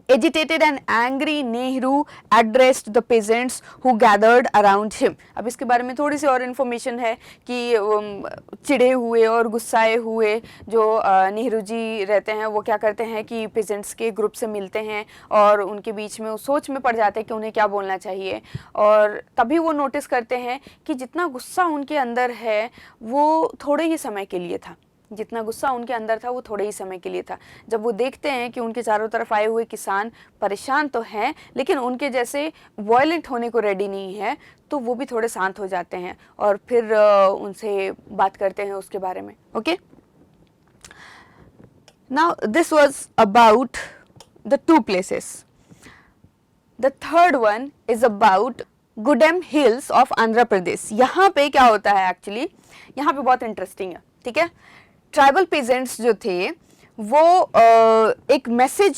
Agitated and angry, Nehru addressed the peasants who gathered around him. अब इसके बारे में थोड़ी सी और इन्फॉर्मेशन है कि चिढ़े हुए और गुस्साए हुए जो नेहरू जी रहते हैं वो क्या करते हैं कि पेजेंट्स के ग्रुप से मिलते हैं और उनके बीच में वो सोच में पड़ जाते हैं कि उन्हें क्या बोलना चाहिए, और तभी वो नोटिस करते हैं कि जितना गुस्सा उनके अंदर है वो थोड़े ही समय के लिए था, जितना गुस्सा उनके अंदर था वो थोड़े ही समय के लिए था। जब वो देखते हैं कि उनके चारों तरफ आए हुए किसान परेशान तो हैं लेकिन उनके जैसे वॉयलेंट होने को रेडी नहीं है, तो वो भी थोड़े शांत हो जाते हैं और फिर उनसे बात करते हैं उसके बारे में। Okay, now this was about the two places. The third one is about Gudem hills of Andhra Pradesh. यहाँ पे क्या होता है एक्चुअली, यहाँ पे बहुत इंटरेस्टिंग है, ठीक है। ट्राइबल पेजेंट्स जो थे वो एक मैसेज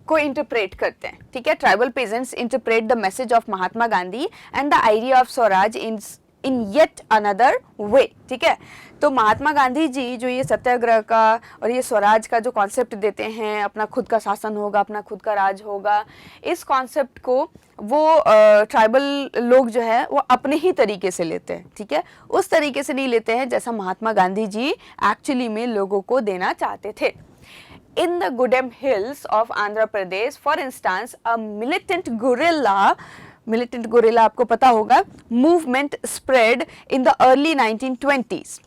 को इंटरप्रेट करते हैं, ठीक है। Tribal pageants interpret the message of Mahatma Gandhi and the idea of Swaraj in yet another way, ठीक है। तो महात्मा गांधी जी जो ये सत्याग्रह का और ये स्वराज का जो कॉन्सेप्ट देते हैं, अपना खुद का शासन होगा, अपना खुद का राज होगा, इस कॉन्सेप्ट को वो ट्राइबल लोग जो है वो अपने ही तरीके से लेते हैं, ठीक है। उस तरीके से नहीं लेते हैं जैसा महात्मा गांधी जी एक्चुअली में लोगों को देना चाहते थे। In the Gudem Hills of Andhra Pradesh, for instance, a militant guerrilla आपको पता होगा, movement spread in the early 1920s.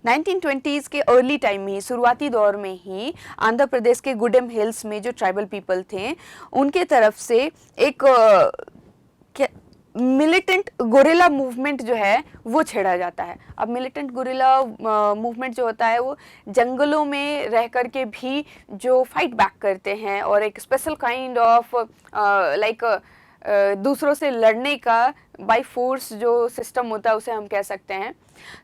1920s के अर्ली टाइम में ही, शुरुआती दौर में ही आंध्र प्रदेश के गुडेम हिल्स में जो ट्राइबल पीपल थे उनके तरफ से एक मिलिटेंट गोरिल्ला मूवमेंट जो है वो छेड़ा जाता है। अब मिलिटेंट गोरिल्ला मूवमेंट जो होता है वो जंगलों में रह कर के भी जो फाइट बैक करते हैं और एक स्पेशल काइंड ऑफ लाइक दूसरों से लड़ने का बाय फोर्स जो सिस्टम होता है उसे हम कह सकते हैं।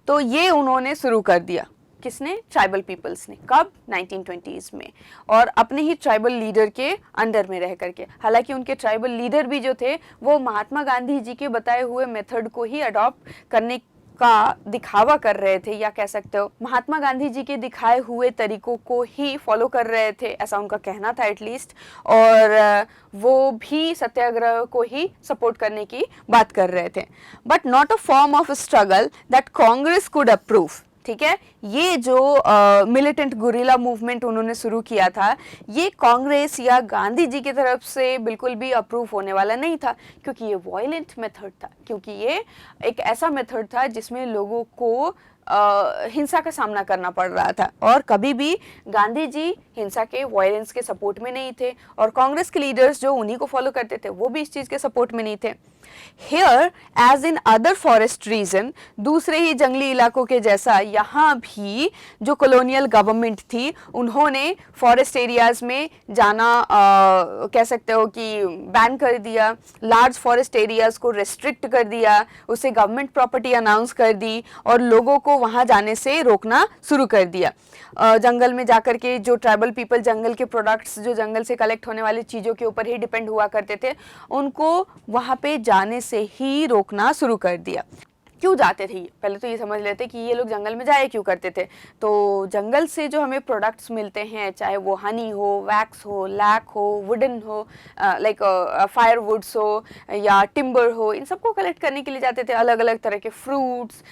तो ये उन्होंने शुरू कर दिया, किसने? ट्राइबल पीपल्स ने। कब? 1920s में, और अपने ही ट्राइबल लीडर के अंडर में रह करके। हालांकि उनके ट्राइबल लीडर भी जो थे वो महात्मा गांधी जी के बताए हुए मेथड को ही अडॉप्ट करने का दिखावा कर रहे थे, या कह सकते हो महात्मा गांधी जी के दिखाए हुए तरीकों को ही फॉलो कर रहे थे, ऐसा उनका कहना था एटलीस्ट। और वो भी सत्याग्रह को ही सपोर्ट करने की बात कर रहे थे, but not a form of struggle that Congress could approve, ठीक है। ये जो मिलिटेंट गुरिल्ला मूवमेंट उन्होंने शुरू किया था, ये कांग्रेस या गांधी जी की तरफ से बिल्कुल भी अप्रूव होने वाला नहीं था, क्योंकि ये वायलेंट मेथड था, क्योंकि ये एक ऐसा मेथड था जिसमें लोगों को हिंसा का सामना करना पड़ रहा था। और कभी भी गांधी जी हिंसा के, वायलेंस के सपोर्ट में नहीं थे, और कांग्रेस के लीडर्स जो उन्हीं को फॉलो करते थे वो भी इस चीज़ के सपोर्ट में नहीं थे। Here, as in other forest region, दूसरे ही जंगली इलाकों के जैसा यहाँ भी जो कॉलोनियल गवर्नमेंट थी उन्होंने फॉरेस्ट एरियाज में जाना कह सकते हो कि बैन कर दिया, लार्ज फॉरेस्ट एरियाज को रेस्ट्रिक्ट कर दिया, उसे गवर्नमेंट प्रॉपर्टी अनाउंस कर दी और लोगों को वहाँ जाने से रोकना शुरू कर दिया। जंगल में जाकर के जो ट्राइबल पीपल जंगल के प्रोडक्ट्स, जो जंगल से कलेक्ट होने वाली चीज़ों के ऊपर ही डिपेंड हुआ करते थे, उनको वहाँ पे जाने से ही रोकना शुरू कर दिया। क्यों जाते थे? पहले तो ये समझ लेते कि ये लोग जंगल में जाए क्यों करते थे। तो जंगल से जो हमें प्रोडक्ट्स मिलते हैं, चाहे वो हनी हो, वैक्स हो, लैक हो, वुडन हो, लाइक फायर वुड्स हो या टिम्बर हो, इन सबको कलेक्ट करने के लिए जाते थे। अलग अलग तरह के फ्रूट्स,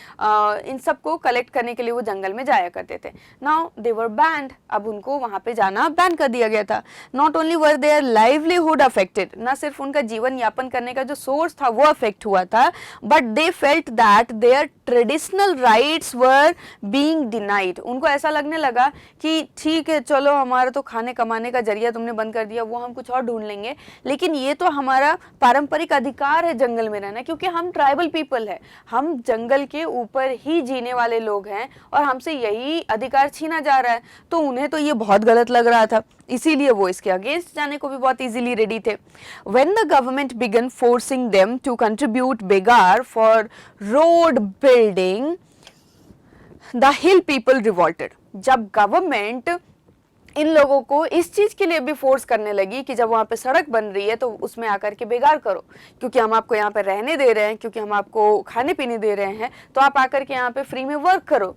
इन सबको कलेक्ट करने के लिए वो जंगल में जाया करते थे। नाउ दे वर बैंड, अब उनको वहाँ पे जाना बैन कर दिया गया था। Not only were their livelihood affected, ना सिर्फ उनका जीवन यापन करने का जो सोर्स था वो अफेक्ट हुआ था, but they felt that their traditional rights were being denied। उनको ऐसा लगने लगा कि ठीक है, चलो हमारा तो खाने कमाने का जरिया तुमने बंद कर दिया, वो हम कुछ और ढूंढ लेंगे, लेकिन ये तो हमारा पारंपरिक अधिकार है जंगल में रहना, क्योंकि हम ट्राइबल पीपल है, हम जंगल के ऊपर ही जीने वाले लोग हैं और हमसे यही अधिकार छीना जा रहा है। तो उन्हें तो ये बहुत गलत लग रहा था, इसीलिए वो इसके अगेंस्ट जाने को भी बहुत इजीली रेडी थे। When the government began forcing them to contribute begar for road building, the hill people revolted। जब गवर्नमेंट इन लोगों को इस चीज़ के लिए भी फोर्स करने लगी कि जब वहाँ पे सड़क बन रही है तो उसमें आकर के बेगार करो, क्योंकि हम आपको यहाँ पे रहने दे रहे हैं, क्योंकि हम आपको खाने पीने दे रहे हैं, तो आप आकर के यहाँ पे फ्री में वर्क करो।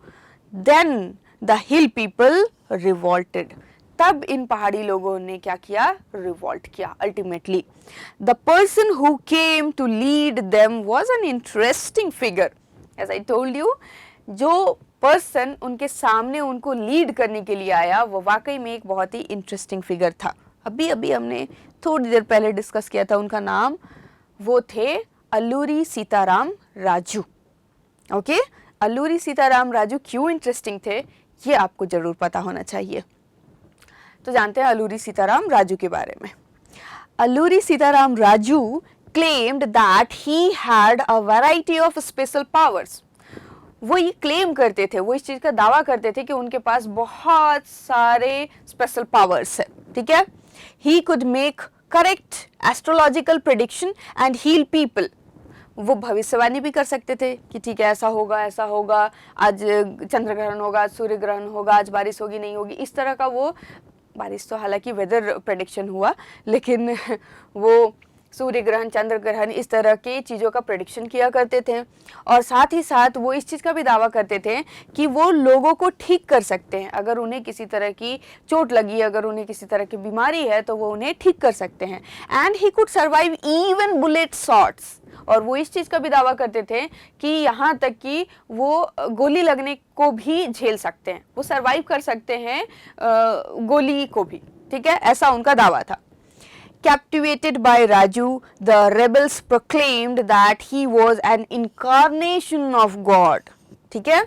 Then the hill people revolted। तब इन पहाड़ी लोगों ने क्या किया? रिवॉल्ट किया। Ultimately the person who came to lead them was an interesting figure. As I told you, जो पर्सन उनके सामने उनको लीड करने के लिए आया वो वाकई में एक बहुत ही इंटरेस्टिंग फिगर था। अभी अभी हमने थोड़ी देर पहले डिस्कस किया था उनका नाम, वो थे अल्लूरी सीताराम राजू। ओके, अल्लूरी सीताराम राजू क्यों इंटरेस्टिंग थे ये आपको जरूर पता होना चाहिए। तो जानते हैं अल्लूरी सीताराम राजू के बारे में। Alluri Sitaram Raju claimed that he had a variety of special powers। वो ये क्लेम करते थे, वो इस चीज का दावा करते थे कि उनके पास बहुत सारे स्पेशल पावर्स है, ठीक है। He could make correct astrological prediction and heal people। वो भविष्यवाणी भी कर सकते थे कि ठीक है ऐसा होगा, आज चंद्र ग्रहण होगा, आज सूर्य ग्रहण होगा, आज बारिश होगी नहीं होगी, इस तरह का। वो बारिश तो हालांकि वेदर प्रेडिक्शन हुआ, लेकिन वो सूर्य ग्रहण, चंद्र ग्रहण, इस तरह की चीज़ों का प्रेडिक्शन किया करते थे। और साथ ही साथ वो इस चीज़ का भी दावा करते थे कि वो लोगों को ठीक कर सकते हैं। अगर उन्हें किसी तरह की चोट लगी, अगर उन्हें किसी तरह की बीमारी है तो वो उन्हें ठीक कर सकते हैं। And he could survive even bullet shots. और वो इस चीज़ का भी दावा करते थे कि यहाँ तक कि वो गोली लगने को भी झेल सकते हैं, वो सर्वाइव कर सकते हैं गोली को भी, ठीक है, ऐसा उनका दावा था। Captivated by Raju, the rebels proclaimed that he was an incarnation of God। ठीक है,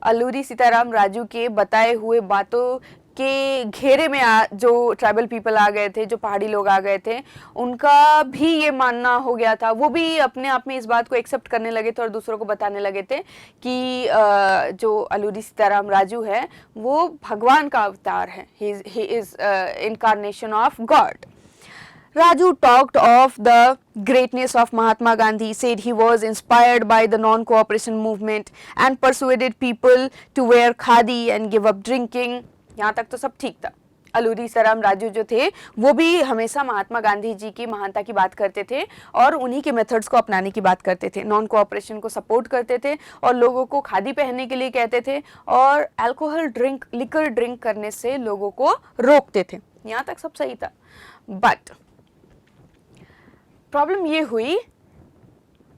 अल्लूरी सीताराम राजू के बताए हुए बातों के घेरे में जो ट्राइबल पीपल आ गए थे, जो पहाड़ी लोग आ गए थे, उनका भी ये मानना हो गया था। वो भी अपने आप में इस बात को एक्सेप्ट करने लगे थे और दूसरों को बताने लगे थे कि जो अल्लूरी सीताराम राजू है वो भगवान का अवतार है। He is incarnation of God. Raju talked of the greatness of Mahatma Gandhi, said he was inspired by the non-cooperation movement and persuaded people to wear khadi and give up drinking। यहाँ तक तो सब ठीक था। अल्लूरी सीताराम राजू जो थे वो भी हमेशा महात्मा गांधी जी की महानता की बात करते थे और उन्हीं के मेथड्स को अपनाने की बात करते थे। नॉन कोऑपरेशन को सपोर्ट करते थे और लोगों को खादी पहनने के लिए कहते थे और अल्कोहल ड्रिंक, लिकर ड्रिंक करने से लोगों को रोकते थे। यहाँ तक सब सही था। बट प्रॉब्लम ये हुई,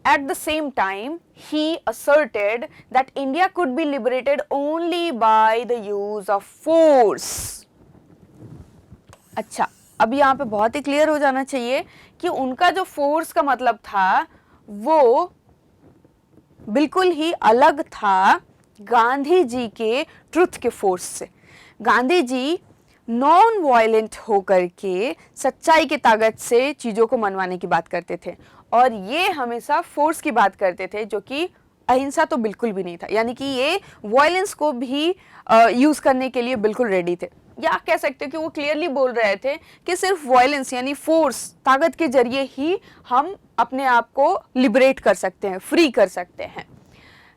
at the same time he asserted that India could be liberated only by the use of force। अच्छा, अब यहाँ पे बहुत ही क्लियर हो जाना चाहिए कि उनका जो फोर्स का मतलब था वो बिल्कुल ही अलग था गांधी जी के ट्रुथ के फोर्स से। गांधी जी नॉन वायलेंट होकर के सच्चाई की ताकत से चीज़ों को मनवाने की बात करते थे और ये हमेशा फोर्स की बात करते थे, जो कि अहिंसा तो बिल्कुल भी नहीं था। यानी कि ये वायलेंस को भी यूज़ करने के लिए बिल्कुल रेडी थे। या कह सकते हो कि वो क्लियरली बोल रहे थे कि सिर्फ वायलेंस यानी फोर्स, ताकत के जरिए ही हम अपने आप को लिबरेट कर सकते हैं, फ्री कर सकते हैं।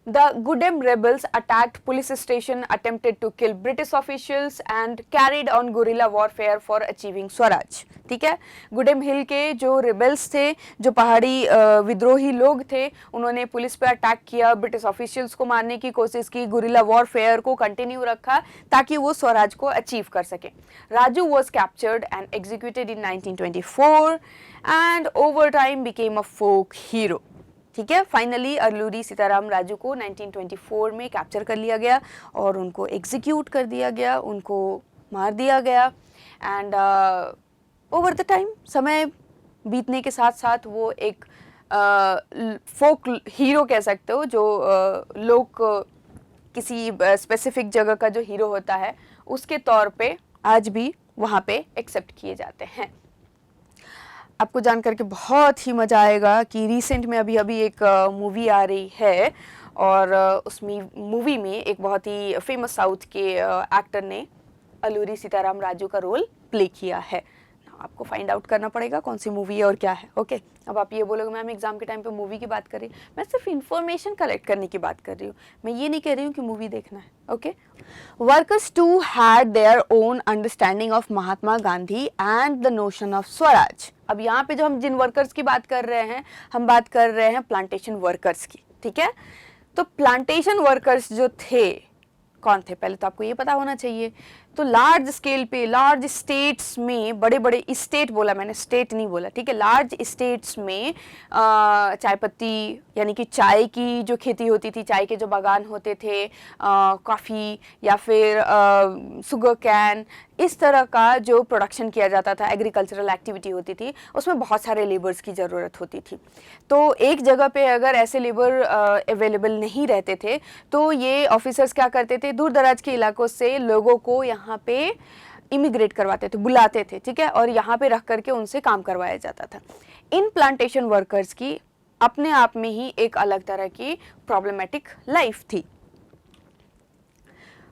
The Gudem rebels attacked police station, attempted to kill British officials and carried on guerrilla warfare for achieving Swaraj. ठीक है, गुडेम हिल के जो रिबेल्स थे, जो पहाड़ी विद्रोही लोग थे, उन्होंने पुलिस पे अटैक किया, ब्रिटिश ऑफिशियल्स को मारने की कोशिश की, गुरिल्ला वॉरफेयर को कंटिन्यू रखा ताकि वो स्वराज को अचीव कर सके। Raju was captured and executed in 1924 and over time became a folk hero. ठीक है, फाइनली अल्लूरी सीताराम राजू को 1924 में कैप्चर कर लिया गया और उनको एग्जीक्यूट कर दिया गया, उनको मार दिया गया। एंड ओवर द टाइम, समय बीतने के साथ साथ वो एक फोक हीरो कह सकते हो, जो लोग किसी स्पेसिफिक जगह का जो हीरो होता है उसके तौर पे आज भी वहाँ पे एक्सेप्ट किए जाते हैं। आपको जान करके बहुत ही मज़ा आएगा कि रिसेंट में अभी एक मूवी आ रही है और उस मूवी में एक बहुत ही फेमस साउथ के एक्टर ने अल्लूरी सीताराम राजू का रोल प्ले किया है। आपको फाइंड आउट करना पड़ेगा कौन सी मूवी है और क्या है। ओके, अब आप ये बोलोगे मैम एग्जाम के टाइम पे मूवी की बात कर रही, मैं सिर्फ इन्फॉर्मेशन कलेक्ट करने की बात कर रही हूँ, मैं ये नहीं कह रही हूँ कि मूवी देखना है। Okay, workers too had their own understanding of Mahatma Gandhi and the notion of swaraj. अब यहाँ पे जो हम जिन वर्कर्स की बात कर रहे हैं, हम बात कर रहे हैं प्लांटेशन वर्कर्स की। ठीक है, तो प्लांटेशन वर्कर्स जो थे कौन थे, पहले तो आपको ये पता होना चाहिए। तो लार्ज स्केल पे, लार्ज स्टेट्स में, बड़े बड़े स्टेट बोला मैंने, स्टेट नहीं बोला, ठीक है, लार्ज स्टेट्स में चाय पत्ती यानी कि चाय की जो खेती होती थी, चाय के जो बागान होते थे, कॉफ़ी या फिर शुगर कैन, इस तरह का जो प्रोडक्शन किया जाता था, एग्रीकल्चरल एक्टिविटी होती थी, उसमें बहुत सारे लेबर्स की ज़रूरत होती थी। तो एक जगह पे अगर ऐसे लेबर अवेलेबल नहीं रहते थे तो ये ऑफिसर्स क्या करते थे, दूर दराज के इलाकों से लोगों को यहाँ पे इमिग्रेट करवाते थे, बुलाते थे, ठीक है, और यहाँ पे रख करके उनसे काम करवाया जाता था। इन प्लांटेशन वर्कर्स की अपने आप में ही एक अलग तरह की प्रॉब्लमेटिक लाइफ थी।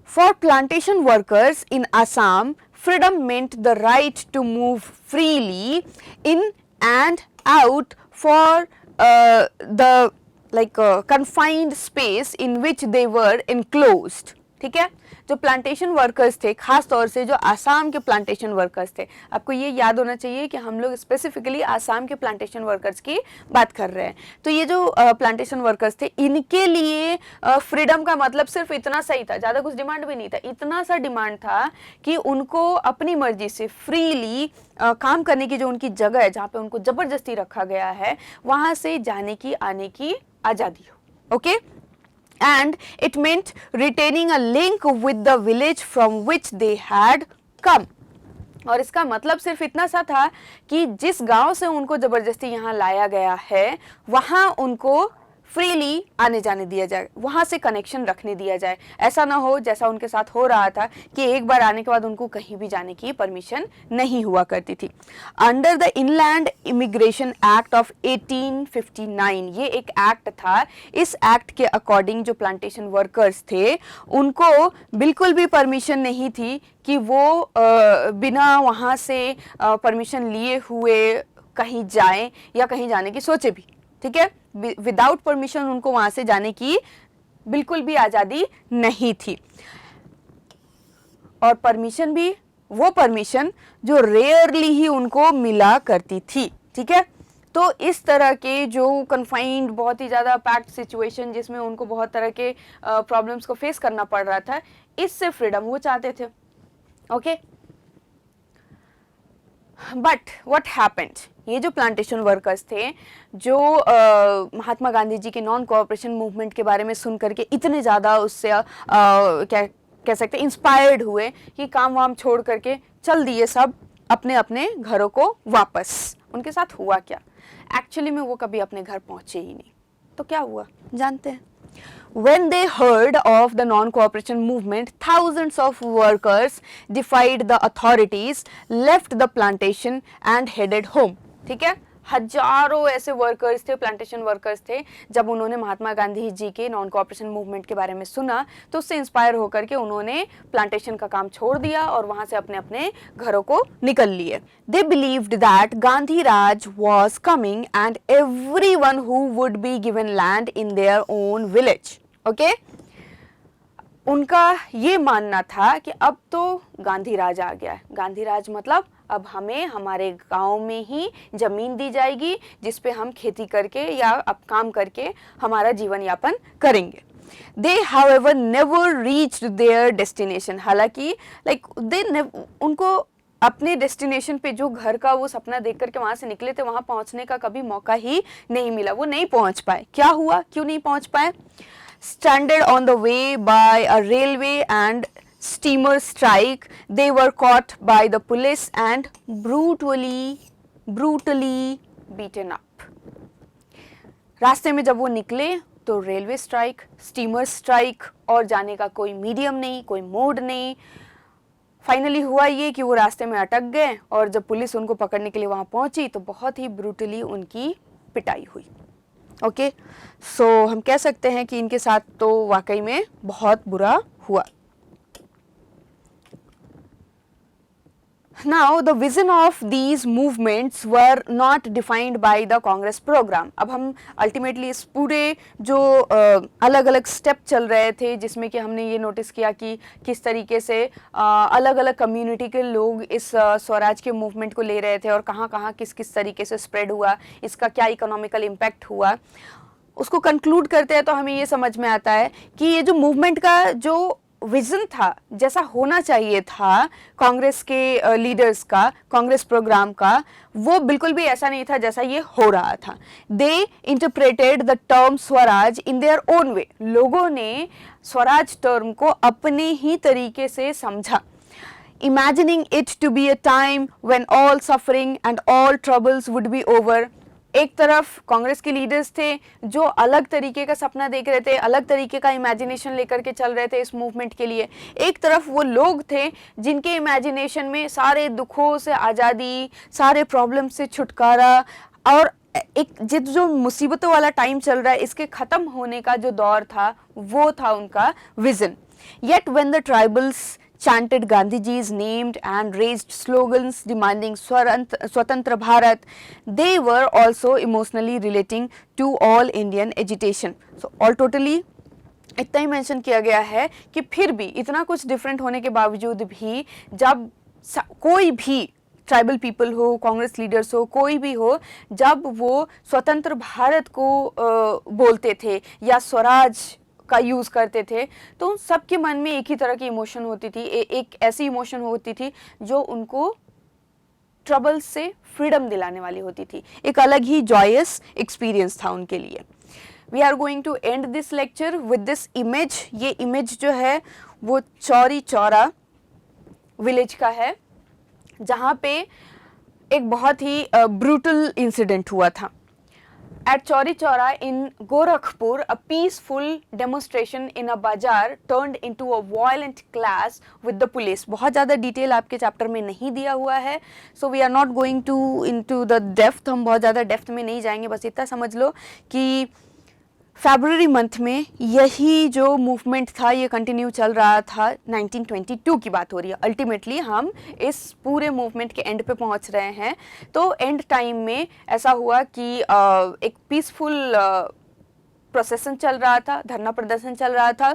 For plantation workers in Assam, freedom meant the right to move freely in and out for the confined space in which they were enclosed. ठीक है, जो प्लांटेशन वर्कर्स थे, खास तौर से जो आसाम के प्लांटेशन वर्कर्स थे, आपको ये याद होना चाहिए कि हम लोग स्पेसिफिकली आसाम के प्लांटेशन वर्कर्स की बात कर रहे हैं। तो ये जो प्लांटेशन वर्कर्स थे, इनके लिए फ्रीडम का मतलब सिर्फ इतना सही था, ज़्यादा कुछ डिमांड भी नहीं था, इतना सा डिमांड था कि उनको अपनी मर्जी से फ्रीली काम करने की जो उनकी जगह है, जहाँ पे उनको ज़बरदस्ती रखा गया है, वहाँ से जाने की, आने की आज़ादी हो। Okay, and it meant retaining a link with the village from which they had come. और इसका मतलब सिर्फ इतना सा था कि जिस गांव से उनको जबरदस्ती यहाँ लाया गया है, वहाँ उनको फ्रीली आने जाने दिया जाए, वहाँ से कनेक्शन रखने दिया जाए। ऐसा ना हो जैसा उनके साथ हो रहा था कि एक बार आने के बाद उनको कहीं भी जाने की परमिशन नहीं हुआ करती थी। Under the inland immigration act of 1859, ये एक एक्ट था, इस एक्ट के अकॉर्डिंग जो प्लांटेशन वर्कर्स थे उनको बिल्कुल भी परमिशन नहीं थी कि वो बिना वहाँ से परमिशन लिए हुए कहीं जाएं या कहीं जाने की सोचे भी, ठीक है, विदाउट परमिशन उनको वहां से जाने की बिल्कुल भी आज़ादी नहीं थी। और परमिशन भी वो परमिशन जो रेयरली ही उनको मिला करती थी, ठीक है। तो इस तरह के जो कन्फाइंड, बहुत ही ज़्यादा पैक्ड सिचुएशन जिसमें उनको बहुत तरह के प्रॉब्लम्स को फेस करना पड़ रहा था, इससे फ्रीडम वो चाहते थे। ओके, बट व्हाट हैपेंड, ये जो प्लांटेशन वर्कर्स थे, जो महात्मा गांधी जी के नॉन कोऑपरेशन मूवमेंट के बारे में सुन करके इतने ज़्यादा उससे क्या कह सकते हैं, इंस्पायर्ड हुए कि काम वाम छोड़ करके चल दिए सब अपने अपने घरों को वापस। उनके साथ हुआ क्या, एक्चुअली में वो कभी अपने घर पहुंचे ही नहीं। तो क्या हुआ जानते हैं। When they heard of the non-cooperation movement, thousands of workers defied the authorities, left the plantation and headed home. ठीक है, हजारों ऐसे वर्कर्स थे, प्लांटेशन वर्कर्स थे, जब उन्होंने महात्मा गांधी जी के नॉन कोऑपरेशन मूवमेंट के बारे में सुना तो उससे इंस्पायर होकर के उन्होंने प्लांटेशन का काम छोड़ दिया और वहां से अपने अपने घरों को निकल लिए। They believed that Gandhi Raj was coming and everyone who would be given land in their own village. Okay, उनका ये मानना था कि अब तो गांधी राज आ गया है। गांधी राज मतलब अब हमें हमारे गांव में ही जमीन दी जाएगी जिस पे हम खेती करके या अब काम करके हमारा जीवन यापन करेंगे। They however never reached their destination. हालांकि उनको अपने डेस्टिनेशन पे, जो घर का वो सपना देख करके वहां से निकले थे, वहां पहुंचने का कभी मौका ही नहीं मिला। वो नहीं पहुंच पाए। क्या हुआ, क्यों नहीं पहुंच पाए? Stranded on the way by a railway and steamer strike, they were caught by the police and brutally beaten up. रास्ते में जब वो निकले तो रेलवे स्ट्राइक, स्टीमर स्ट्राइक और जाने का कोई मीडियम नहीं, कोई मोड नहीं। फाइनली हुआ ये कि वो रास्ते में अटक गए और जब पुलिस उनको पकड़ने के लिए वहाँ पहुँची तो बहुत ही ब्रूटली उनकी पिटाई हुई। ओके, सो हम कह सकते हैं कि इनके साथ तो वाकई में बहुत बुरा हुआ। Now the vision of these movements were not defined by the Congress program. अब हम अल्टीमेटली इस पूरे जो अलग अलग स्टेप चल रहे थे, जिसमें कि हमने ये नोटिस किया कि किस तरीके से अलग अलग कम्युनिटी के लोग इस स्वराज के मूवमेंट को ले रहे थे और कहाँ कहाँ किस किस तरीके से स्प्रेड हुआ, इसका क्या इकोनॉमिकल इम्पैक्ट हुआ, उसको कंक्लूड करते हैं तो हमें ये समझ में आता है कि ये जो मूवमेंट का जो विजन था, जैसा होना चाहिए था कांग्रेस के लीडर्स का, कांग्रेस प्रोग्राम का, वो बिल्कुल भी ऐसा नहीं था जैसा ये हो रहा था। They interpreted the term swaraj in their own way. लोगों ने स्वराज टर्म को अपने ही तरीके से समझा। Imagining it to be a time when all suffering and all troubles would be over। एक तरफ कांग्रेस के लीडर्स थे जो अलग तरीके का सपना देख रहे थे, अलग तरीके का इमेजिनेशन लेकर के चल रहे थे इस मूवमेंट के लिए। एक तरफ वो लोग थे जिनके इमेजिनेशन में सारे दुखों से आज़ादी, सारे प्रॉब्लम से छुटकारा और एक जो मुसीबतों वाला टाइम चल रहा है इसके ख़त्म होने का जो दौर था वो था उनका vision. Yet when the tribals chanted Gandhiji's name and raised slogans demanding Swatantra Bharat, they were also emotionally relating to all Indian agitation. So all totally इतना ही मेंशन किया गया है कि फिर भी इतना कुछ डिफरेंट होने के बावजूद भी जब कोई भी ट्राइबल पीपल हो, कांग्रेस लीडर्स हो, कोई भी हो, जब वो स्वतंत्र भारत को बोलते थे या स्वराज का यूज़ करते थे तो उन सबके मन में एक ही तरह की इमोशन होती थी, एक ऐसी इमोशन होती थी जो उनको ट्रबल से फ्रीडम दिलाने वाली होती थी। एक अलग ही जॉयस एक्सपीरियंस था उनके लिए। We are going to end this lecture with this image. ये इमेज जो है वो चौरी चौरा विलेज का है जहाँ पे एक बहुत ही ब्रूटल इंसिडेंट हुआ था। At Chauri Chaura in Gorakhpur, a peaceful demonstration in a bazaar turned into a violent clash with the police। बहुत ज़्यादा डिटेल आपके चैप्टर में नहीं दिया हुआ है, so we are not going to into the depth। हम बहुत ज़्यादा डेप्थ में नहीं जाएंगे, बस इतना समझ लो कि फरवरी मंथ में यही जो मूवमेंट था ये कंटिन्यू चल रहा था। 1922 की बात हो रही है। अल्टीमेटली हम इस पूरे मूवमेंट के एंड पे पहुंच रहे हैं। तो एंड टाइम में ऐसा हुआ कि एक पीसफुल प्रोसेसन चल रहा था, धरना प्रदर्शन चल रहा था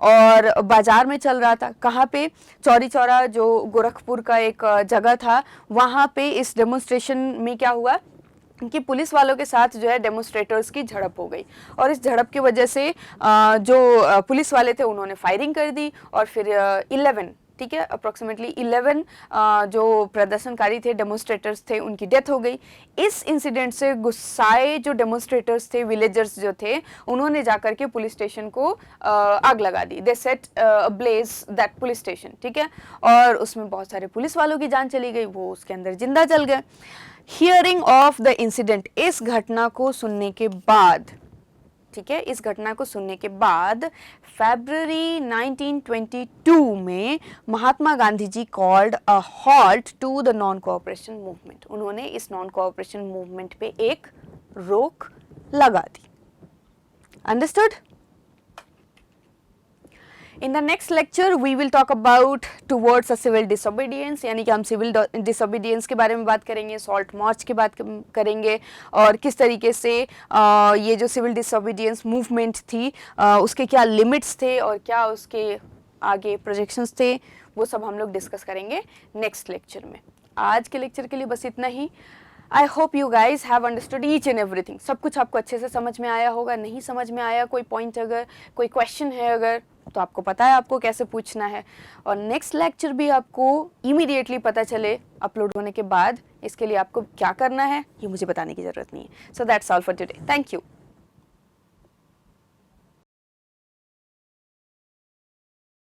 और बाजार में चल रहा था। कहाँ पे? चौरी चौरा जो गोरखपुर का एक जगह था, वहाँ पे इस डेमोन्स्ट्रेशन में क्या हुआ कि पुलिस वालों के साथ जो है डेमोन्स्ट्रेटर्स की झड़प हो गई और इस झड़प की वजह से जो पुलिस वाले थे उन्होंने फायरिंग कर दी और फिर 11, ठीक है, अप्रोक्सीमेटली 11 जो प्रदर्शनकारी थे, डेमोन्स्ट्रेटर्स थे, उनकी डेथ हो गई। इस इंसिडेंट से गुस्साए जो डेमोन्स्ट्रेटर्स थे, विलेजर्स जो थे, उन्होंने जाकर के पुलिस स्टेशन को आग लगा दी। They set ablaze that police station, ठीक है, और उसमें बहुत सारे पुलिस वालों की जान चली गई, वो उसके अंदर जिंदा जल गए। हियरिंग ऑफ द इंसिडेंट, इस घटना को सुनने के बाद, ठीक है, इस घटना को सुनने के बाद फरवरी 1922 में Mahatma Gandhi ji called a halt to the non cooperation movement. उन्होंने इस नॉन कोऑपरेशन मूवमेंट पे एक रोक लगा दी। Understood? In the next lecture we will talk about towards a civil disobedience, यानी कि हम सिविल डिसोबीडियंस के बारे में बात करेंगे, सॉल्ट मार्च की बात करेंगे और किस तरीके से ये जो सिविल डिसोबीडियंस मूवमेंट थी उसके क्या लिमिट्स थे और क्या उसके आगे प्रोजेक्शंस थे, वो सब हम लोग डिस्कस करेंगे नेक्स्ट लेक्चर में। आज के लेक्चर के लिए बस इतना ही। I hope you guys have understood each and everything. सब कुछ आपको अच्छे से समझ में आया होगा। नहीं समझ में आया, कोई पॉइंट अगर, कोई क्वेश्चन है अगर, तो आपको पता है आपको कैसे पूछना है और नेक्स्ट लेक्चर भी आपको इमीडिएटली पता चले अपलोड होने के बाद। इसके लिए आपको क्या करना है ये मुझे बताने की ज़रूरत नहीं है। So that's all for today. Thank you.